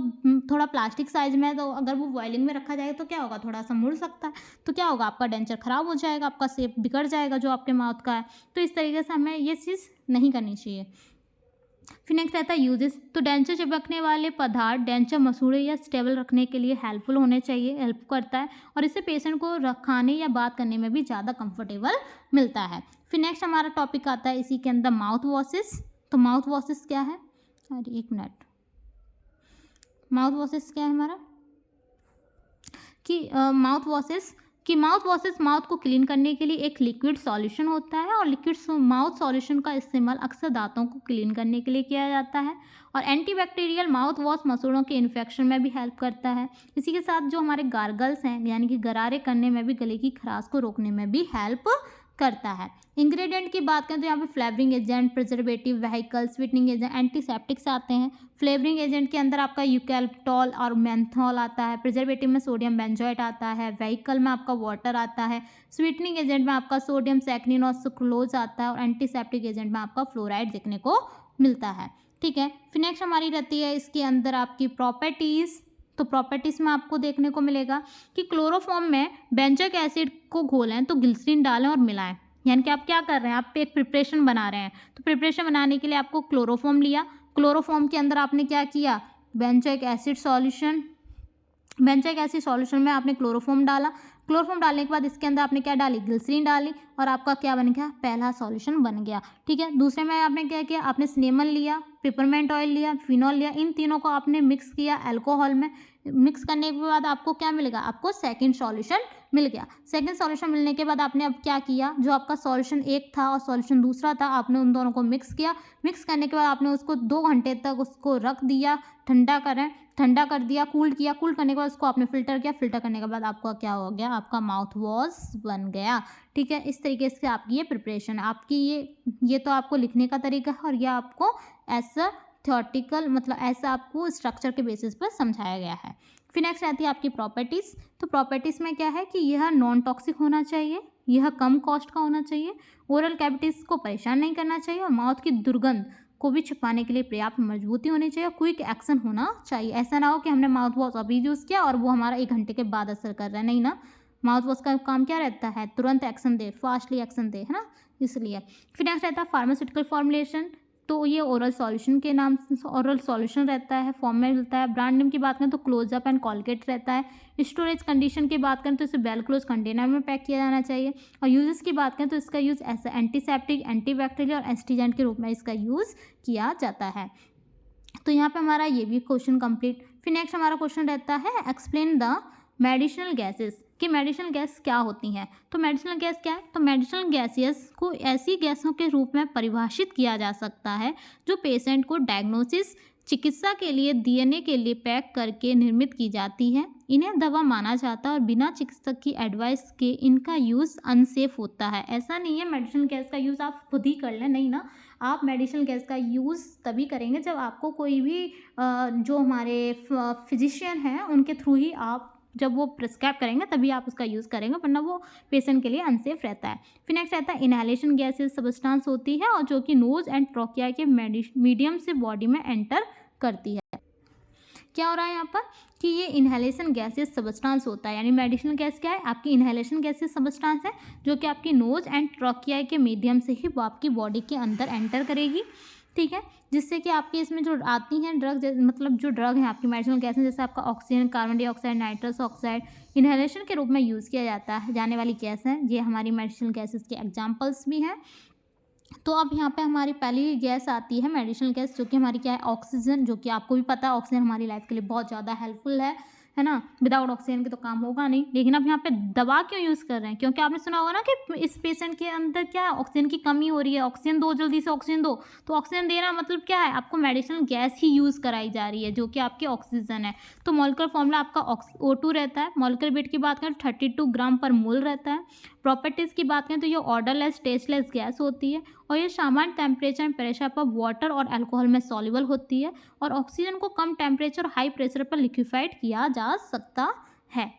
थोड़ा प्लास्टिक साइज़ में है, तो अगर वो बॉइलिंग में रखा जाएगा तो क्या होगा, थोड़ा सा मुड़ सकता है। तो क्या होगा, आपका डेंचर ख़राब हो जाएगा, आपका शेप बिगड़ जाएगा जो आपके माउथ का है। तो इस तरीके से हमें ये चीज़ नहीं करनी चाहिए। फिर नेक्स्ट रहता है यूजेस। तो डेंचर चिपकने वाले पदार्थ डेंचर मसूड़े या स्टेबल रखने के लिए हेल्पफुल होने चाहिए, हेल्प करता है, और इससे पेशेंट को खाने या बात करने में भी ज़्यादा कंफर्टेबल मिलता है। फिर नेक्स्ट हमारा टॉपिक आता है इसी के अंदर माउथ वॉशेस। तो माउथ वॉशेस क्या है, अरे एक मिनट, माउथ वॉशेस क्या है हमारा कि माउथ वॉशेस माउथ को क्लीन करने के लिए एक लिक्विड सॉल्यूशन होता है, और लिक्विड माउथ सॉल्यूशन का इस्तेमाल अक्सर दांतों को क्लीन करने के लिए किया जाता है। और एंटीबैक्टीरियल माउथ वॉश मसूड़ों के इन्फेक्शन में भी हेल्प करता है। इसी के साथ जो हमारे गार्गल्स हैं यानी कि गरारे करने में भी, गले की खराश को रोकने में भी हेल्प करता है। इंग्रेडिएंट की बात करें तो यहाँ पे flavouring agent, preservative, vehicle, sweetening agent, antiseptics आते हैं। फ्लेवरिंग एजेंट के अंदर आपका यूकैलिप्टॉल और मेंथॉल आता है। प्रिजर्वेटिव में सोडियम बेंजोएट आता है। वेहिकल में आपका वाटर आता है। स्वीटनिंग एजेंट में आपका सोडियम सैकरिन और सुक्रोज आता है। और एंटीसेप्टिक एजेंट में आपका फ्लोराइड देखने को मिलता है। ठीक है, फिर नेक्स्ट हमारी रहती है इसके अंदर आपकी प्रॉपर्टीज़। तो प्रॉपर्टीज़ में आपको देखने को मिलेगा कि क्लोरोफॉर्म में बेंजोइक एसिड को घोलें तो ग्लिसरीन डालें और मिलाएं। यानी कि आप क्या कर रहे हैं, आप एक प्रिपरेशन बना रहे हैं। तो प्रिपरेशन बनाने के लिए आपको क्लोरोफॉर्म लिया, क्लोरोफॉर्म के अंदर आपने क्या किया, benzoic acid solution, benzoic acid solution में आपने क्लोरोफॉर्म डाला। क्लोरोफॉर्म डालने के बाद इसके अंदर आपने क्या डाली, ग्लिसरीन डाली, और आपका क्या बन गया, पहला सॉल्यूशन बन गया। ठीक है, दूसरे में आपने क्या किया, आपने सिनेमन लिया, पिपरमेंट ऑयल लिया, फिनॉल लिया, इन तीनों को आपने मिक्स किया अल्कोहल में। मिक्स करने के बाद आपको क्या मिलेगा, आपको सेकंड सॉल्यूशन मिल गया। सेकंड सॉल्यूशन मिलने के बाद आपने अब क्या किया, जो आपका सॉल्यूशन एक था और सॉल्यूशन दूसरा था, आपने उन दोनों को मिक्स किया। मिक्स करने के बाद आपने उसको 2 घंटे तक उसको रख दिया, ठंडा कर दिया, कूल किया। कूल करने के बाद उसको आपने फिल्टर किया। फिल्टर करने के बाद आपका क्या हो गया, आपका माउथ वॉश बन गया। ठीक है, इस तरीके से आपकी ये प्रिपरेशन, आपकी ये तो आपको लिखने का तरीका है, और यह आपको ऐसा थ्योरेटिकल मतलब ऐसा आपको स्ट्रक्चर के बेसिस पर समझाया गया है। फिर नेक्स्ट रहती है आपकी प्रॉपर्टीज़। तो प्रॉपर्टीज़ में क्या है कि यह नॉन टॉक्सिक होना चाहिए, यह कम कॉस्ट का होना चाहिए, ओरल कैविटीज़ को परेशान नहीं करना चाहिए, और माउथ की दुर्गंध को भी छिपाने के लिए पर्याप्त मजबूती होनी चाहिए, क्विक एक्शन होना चाहिए। ऐसा ना हो कि हमने माउथ वॉश अभी यूज़ किया और वो हमारा 1 घंटे के बाद असर कर रहा है, नहीं ना। माउथ वॉश का काम क्या रहता है, तुरंत एक्शन दे, फास्टली एक्शन दे, है ना, इसलिए। फिर नेक्स्ट रहता है फार्मास्यूटिकल फॉर्मुलेशन। तो ये ओरल सॉल्यूशन के नाम से ओरल सॉल्यूशन रहता है, फॉर्म में मिलता है। ब्रांड नेम की बात करें तो क्लोजअप एंड कॉलगेट रहता है। स्टोरेज कंडीशन की बात करें तो इसे वेल क्लोज कंटेनर में पैक किया जाना चाहिए। और यूजेस की बात करें तो इसका यूज़ ऐसा एंटीसेप्टिक, एंटीबैक्टीरियल और एस्टिजेंट के रूप में इसका यूज़ किया जाता है। तो यहाँ पे हमारा ये भी क्वेश्चन कंप्लीट। फिर नेक्स्ट हमारा क्वेश्चन रहता है एक्सप्लेन द मेडिसिनल गैसेस, कि मेडिसिनल गैस क्या होती हैं। तो मेडिसिनल गैस क्या है, तो मेडिसिनल गैसेस को ऐसी गैसों के रूप में परिभाषित किया जा सकता है जो पेशेंट को डायग्नोसिस, चिकित्सा के लिए देने के लिए पैक करके निर्मित की जाती है। इन्हें दवा माना जाता है और बिना चिकित्सक की एडवाइस के इनका यूज़ अनसेफ होता है। ऐसा नहीं है मेडिसिनल गैस का यूज़ आप खुद ही कर लें, नहीं ना। आप मेडिसिनल गैस का यूज़ तभी करेंगे जब आपको कोई भी जो हमारे फिजिशियन हैं उनके थ्रू ही आप जब वो प्रिस्क्राइब करेंगे तभी आप उसका यूज़ करेंगे, वरना वो पेशेंट के लिए अनसेफ रहता है। फिर नेक्स्ट रहता है इनहेलेशन गैसेस सब्सटेंस होती है और जो कि नोज एंड ट्रोकिया के मीडियम से बॉडी में एंटर करती है। क्या हो रहा है यहाँ पर कि ये इनहेलेशन गैसेस सब्सटेंस होता है, यानी मेडिसिनल गैस क्या है, आपकी इनहेलेशन गैसेस सब्सटेंस है जो कि आपकी नोज एंड ट्रोकिया के मीडियम से ही वो आपकी बॉडी के अंदर एंटर करेगी। ठीक है, जिससे कि आपकी इसमें जो आती हैं ड्रग, मतलब जो ड्रग हैं आपकी मेडिसिनल गैसेस, जैसे आपका oxygen, carbon dioxide, nitrous oxide inhalation के रूप में यूज़ किया जाता है जाने वाली गैस है। ये हमारी मेडिसिनल गैसेस के एग्जांपल्स भी हैं। तो अब यहाँ पे हमारी पहली गैस आती है मेडिसिनल गैस, जो कि हमारी क्या है, ऑक्सीजन, जो कि आपको भी पता है ऑक्सीजन हमारी लाइफ के लिए बहुत ज़्यादा हेल्पफुल है ना। विदाउट ऑक्सीजन के तो काम होगा नहीं। लेकिन अब यहाँ पे दवा क्यों यूज़ कर रहे हैं, क्योंकि आपने सुना होगा ना कि इस पेशेंट के अंदर क्या है, ऑक्सीजन की कमी हो रही है, ऑक्सीजन दो, जल्दी से ऑक्सीजन दो। तो ऑक्सीजन देना मतलब क्या है, आपको मेडिसिनल गैस ही यूज़ कराई जा रही है जो कि आपकी ऑक्सीजन है। तो मॉलिक्यूलर फॉर्मूला आपका O2 रहता है। मॉलिक्यूलर वेट की बात करें 32 ग्राम पर मोल रहता है। प्रॉपर्टीज़ की बात करें तो ये ऑर्डरलेस, टेस्टलेस गैस होती है और ये सामान्य टेम्परेचर एंड प्रेशर पर वाटर और अल्कोहल में सॉल्युबल होती है और ऑक्सीजन को कम टेम्परेचर और हाई प्रेशर पर लिक्विफाइड किया जा सकता है।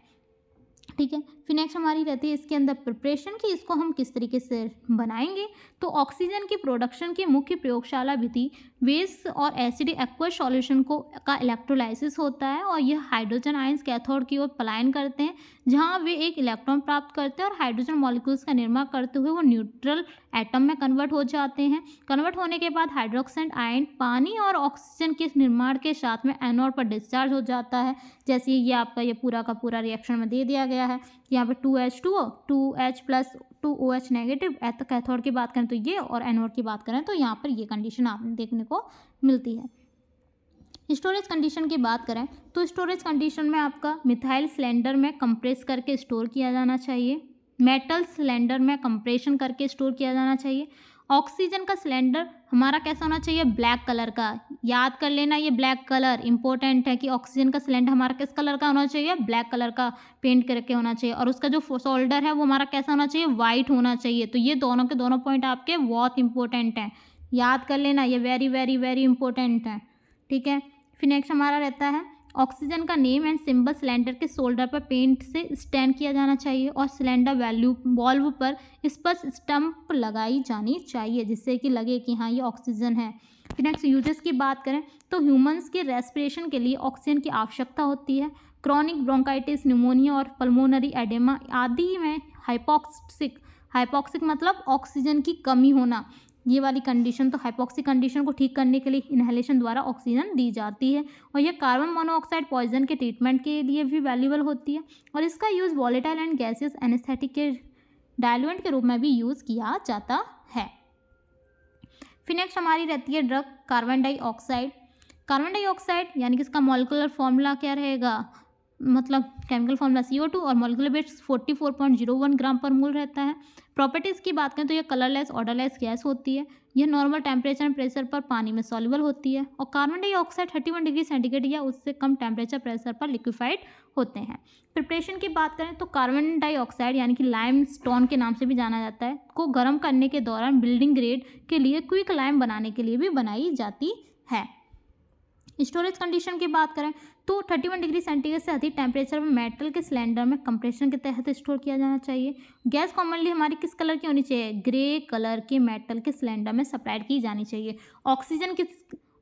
ठीक है, फिर नेक्स्ट हमारी रहती है इसके अंदर प्रिपरेशन की, इसको हम किस तरीके से बनाएंगे। तो ऑक्सीजन की प्रोडक्शन की मुख्य प्रयोगशाला विधि बेस और एसिडिक एक्वस सॉल्यूशन का इलेक्ट्रोलाइसिस होता है और यह हाइड्रोजन आयंस कैथोड की ओर पलायन करते हैं, जहां वे एक इलेक्ट्रॉन प्राप्त करते हैं और हाइड्रोजन मॉलिक्यूल्स का निर्माण करते हुए वो न्यूट्रल एटम में कन्वर्ट हो जाते हैं। कन्वर्ट होने के बाद हाइड्रोक्साइड आयन पानी और ऑक्सीजन के निर्माण के साथ में एनोड पर डिस्चार्ज हो जाता है। जैसे ये आपका ये पूरा का पूरा रिएक्शन में दे दिया गया है। यहाँ पे 2H2O 2H plus 2OH negative, cathode की बात करें तो ये, और एनोड की बात करें तो यहाँ पर ये कंडीशन आपने देखने को मिलती है। स्टोरेज कंडीशन की बात करें तो स्टोरेज कंडीशन में आपका मिथाइल सिलेंडर में कंप्रेस करके स्टोर किया जाना चाहिए। मेटल सिलेंडर में कंप्रेशन करके स्टोर किया जाना चाहिए। ऑक्सीजन का सिलेंडर हमारा कैसा होना चाहिए, ब्लैक कलर का, याद कर लेना, ये ब्लैक कलर इंपॉर्टेंट है कि ऑक्सीजन का सिलेंडर हमारा किस कलर का होना चाहिए, ब्लैक कलर का पेंट करके होना चाहिए, और उसका जो शोल्डर है वो हमारा कैसा होना चाहिए, वाइट होना चाहिए। तो ये दोनों के दोनों पॉइंट आपके बहुत इंपॉर्टेंट हैं, याद कर लेना, ये वेरी वेरी वेरी इंपॉर्टेंट है। ठीक है, फिर नेक्स्ट हमारा रहता है ऑक्सीजन का नेम एंड सिंबल सिलेंडर के शोल्डर पर पेंट से स्टैंड किया जाना चाहिए और सिलेंडर वैल्यू वॉल्व पर इस पर स्टंप लगाई जानी चाहिए जिससे कि लगे कि हाँ ये ऑक्सीजन है। फिर नेक्स्ट यूजेस की बात करें तो ह्यूमंस के रेस्पिरेशन के लिए ऑक्सीजन की आवश्यकता होती है। क्रॉनिक ब्रोंकाइटिस, न्यूमोनिया और पल्मोनरी एडेमा आदि में हाइपोक्सिक मतलब ऑक्सीजन की कमी होना, ये वाली कंडीशन, तो हाइपोक्सिक कंडीशन को ठीक करने के लिए इनहेलेशन द्वारा ऑक्सीजन दी जाती है। और यह कार्बन मोनोऑक्साइड पॉइजन के ट्रीटमेंट के लिए भी वैल्यूबल होती है और इसका use volatile and gases anaesthetic के डायलुएंट के रूप में भी यूज़ किया जाता है। फिर नेक्स्ट हमारी रहती है drug carbon dioxide. Carbon dioxide यानी कि इसका मॉलिक्यूलर फॉर्मूला क्या रहेगा, मतलब केमिकल फॉर्मूला CO2 और मॉलिक्यूलर वेट 44.01 ग्राम पर मोल रहता है। प्रॉपर्टीज़ की बात करें तो ये कलरलेस ऑर्डरलेस गैस होती है। यह नॉर्मल टेम्परेचर एंड प्रेशर पर पानी में सॉल्युबल होती है और कार्बन डाइऑक्साइड 31 डिग्री सेंटीग्रेड या उससे कम टेम्परेचर प्रेशर पर लिक्विफाइड होते हैं। प्रिपरेशन की बात करें तो कार्बन डाइऑक्साइड यानी कि लाइम स्टोन के नाम से भी जाना जाता है को गर्म करने के दौरान बिल्डिंग ग्रेड के लिए क्विक लाइम बनाने के लिए भी बनाई जाती है। स्टोरेज कंडीशन की बात करें तो 31 डिग्री सेंटीग्रेड से अधिक टेम्परेचर में मेटल के सिलेंडर में कंप्रेशन के तहत स्टोर किया जाना चाहिए। गैस कॉमनली हमारी किस कलर की होनी चाहिए, ग्रे कलर के मेटल के सिलेंडर में सप्लाई की जानी चाहिए। ऑक्सीजन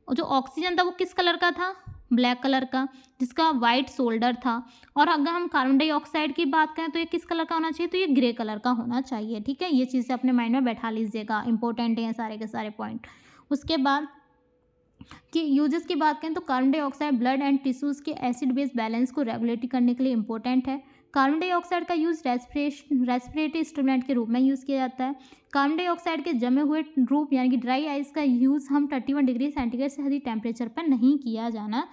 जो ऑक्सीजन था वो किस कलर का था, ब्लैक कलर का, जिसका वाइट शोल्डर था। और अगर हम कार्बन डाइऑक्साइड की बात करें तो ये किस कलर का होना चाहिए, तो ये ग्रे कलर का होना चाहिए। ठीक है, ये चीज़ें अपने माइंड में बैठा लीजिएगा, इंपॉर्टेंट हैं सारे के सारे पॉइंट। उसके बाद कि यूजेस की बात करें तो carbon dioxide blood and tissues के एसिड बेस बैलेंस को रेगुलेट करने के लिए इंपॉर्टेंट है। कार्बन डाइऑक्साइड का यूज़ रेस्पिरेटरी स्टिमुलेंट के रूप में यूज़ किया जाता है। कार्बन डाइऑक्साइड के जमे हुए रूप यानी कि ड्राई आइस का यूज़ हम 31 डिग्री सेंटीग्रेड से अधिक टेम्परेचर पर नहीं किया जाना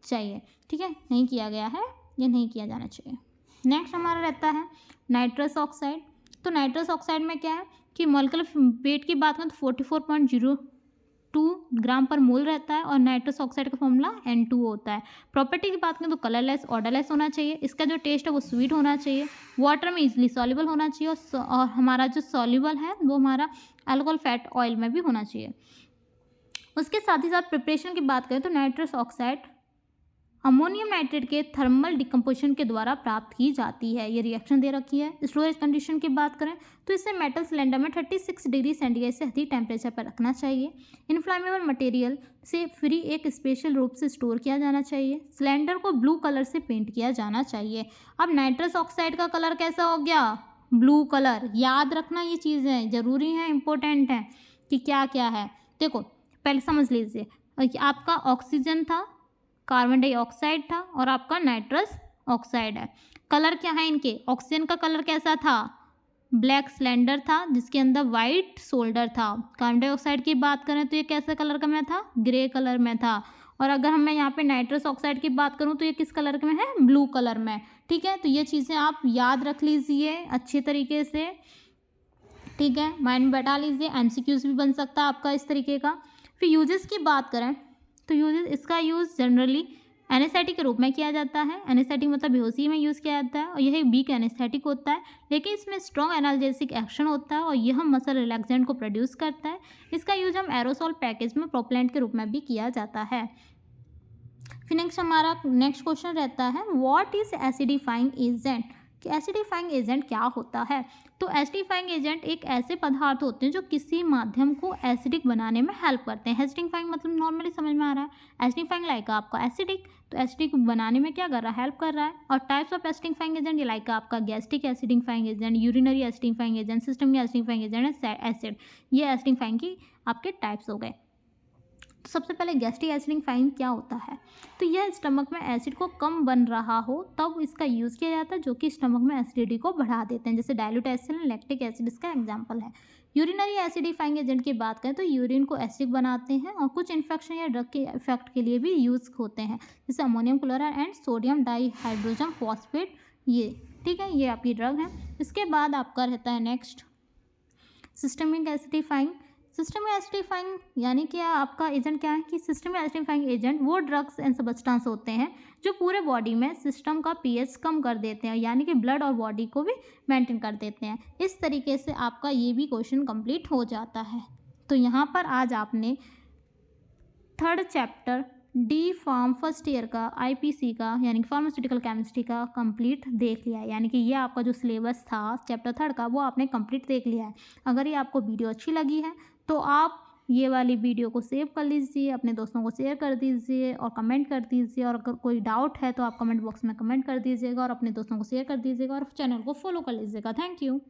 चाहिए। ठीक है, नहीं किया गया है, ये नहीं किया जाना चाहिए। नेक्स्ट हमारा रहता है नाइट्रस ऑक्साइड। तो नाइट्रस ऑक्साइड में क्या है कि मॉलिक्यूलर वेट की बात करें तो 44.02 ग्राम पर मोल रहता है और नाइट्रस ऑक्साइड का फॉर्मूला N2 होता है। प्रॉपर्टी की बात करें तो कलरलेस ऑर्डरलेस होना चाहिए, इसका जो टेस्ट है वो स्वीट होना चाहिए, वाटर में इजीली सॉल्युबल होना चाहिए और हमारा जो सॉल्युबल है वो हमारा अल्कोहल फैट ऑयल में भी होना चाहिए। उसके साथ ही साथ प्रिपरेशन की बात करें तो नाइट्रस ऑक्साइड अमोनियम नाइट्रेट के थर्मल डिकम्पोजिशन के द्वारा प्राप्त की जाती है। ये रिएक्शन दे रखी है। स्टोरेज कंडीशन की बात करें तो इसे मेटल सिलेंडर में 36 डिग्री सेंटीग्रेड से अधिक टेम्परेचर पर रखना चाहिए। इन्फ्लामेबल मटेरियल से फ्री एक स्पेशल रूप से स्टोर किया जाना चाहिए। सिलेंडर को ब्लू कलर से पेंट किया जाना चाहिए। अब नाइट्रस ऑक्साइड का कलर कैसा हो गया, ब्लू कलर। याद रखना ये चीज़ें ज़रूरी हैं, इंपॉर्टेंट हैं कि क्या क्या है। देखो पहले समझ लीजिए, आपका ऑक्सीजन था, कार्बन डाइऑक्साइड था और आपका नाइट्रस ऑक्साइड है। कलर क्या है इनके, ऑक्सीजन का कलर कैसा था, ब्लैक सिलेंडर था जिसके अंदर वाइट शोल्डर था। कार्बन डाइऑक्साइड की बात करें तो ये कैसे कलर का में था, ग्रे कलर में था। और अगर हम मैं यहाँ पे नाइट्रस ऑक्साइड की बात करूँ तो ये किस कलर में है, ब्लू कलर में। ठीक है, तो ये चीज़ें आप याद रख लीजिए अच्छे तरीके से। ठीक है, माइंड में बैठा लीजिए, MCQs भी बन सकता है आपका इस तरीके का। फिर यूजेस की बात करें तो यूजेस, इसका यूज़ जनरली एनेस्थेटिक के रूप में किया जाता है। एनेस्थेटिक मतलब बेहोशी में यूज़ किया जाता है और यह वीक एनेस्थेटिक होता है, लेकिन इसमें स्ट्रॉन्ग एनाल्जेसिक एक्शन होता है और यह मसल रिलैक्सेंट को प्रोड्यूस करता है। इसका यूज हम एरोसोल पैकेज में प्रोपेलेंट के रूप में भी किया जाता है। फिर नेक्स्ट हमारा नेक्स्ट क्वेश्चन रहता है व्हाट इज एसिडिफाइंग एजेंट, कि एसिडिफाइंग एजेंट क्या होता है। तो एसिडिफाइंग एजेंट एक ऐसे पदार्थ होते हैं जो किसी माध्यम को एसिडिक बनाने में हेल्प करते हैं। एसिडिफाइंग मतलब नॉर्मली समझ में आ रहा है, एसिडिफाइंग लाइक आपका एसिडिक, तो एसिडिक बनाने में क्या कर रहा है, हेल्प कर रहा है। और टाइप्स ऑफ एसिडिफाइंग एजेंट ये लाइक आपका gastric acidifying agent, urinary acidifying agent, system acidifying agent, acid, ये एसिडिफाइंग की आपके टाइप्स हो गए। तो सबसे पहले गैस्ट्रिक एसिडिफाइंग क्या होता है, तो यह स्टमक में एसिड को कम बन रहा हो तब इसका यूज़ किया जाता है, जो कि स्टमक में एसिडिटी को बढ़ा देते हैं, जैसे डाइल्यूट एसिड, लैक्टिक एसिड इसका एग्जांपल है। यूरिनरी एसिडिफाइंग एजेंट की बात करें तो यूरिन को एसिडिक बनाते हैं और कुछ इन्फेक्शन या ड्रग के इफेक्ट के लिए भी यूज़ होते हैं, जैसे ammonium chloride and sodium dihydrogen phosphate, ये ठीक है, ये आपकी ड्रग है। इसके बाद आपका रहता है next systemic acidifying. System acidifying यानी कि आपका एजेंट क्या है कि सिस्टम एसिडिफाइंग एजेंट वो ड्रग्स एंड सब्सटेंस होते हैं जो पूरे बॉडी में सिस्टम का पीएच कम कर देते हैं, यानी कि ब्लड और बॉडी को भी मेंटेन कर देते हैं। इस तरीके से आपका ये भी क्वेश्चन कंप्लीट हो जाता है। तो यहाँ पर आज आपने third chapter D pharm first year का आईपीसी का यानी कि फार्मास्यूटिकल केमिस्ट्री का कंप्लीट देख लिया है, यानी कि ये आपका जो सिलेबस था चैप्टर थर्ड का वो आपने कंप्लीट देख लिया है। अगर ये आपको वीडियो अच्छी लगी है तो आप ये वाली वीडियो को सेव कर लीजिए, अपने दोस्तों को शेयर कर दीजिए और कमेंट कर दीजिए, और अगर कोई डाउट है तो आप कमेंट बॉक्स में कमेंट कर दीजिएगा और अपने दोस्तों को शेयर कर दीजिएगा और चैनल को फॉलो कर लीजिएगा। Thank you.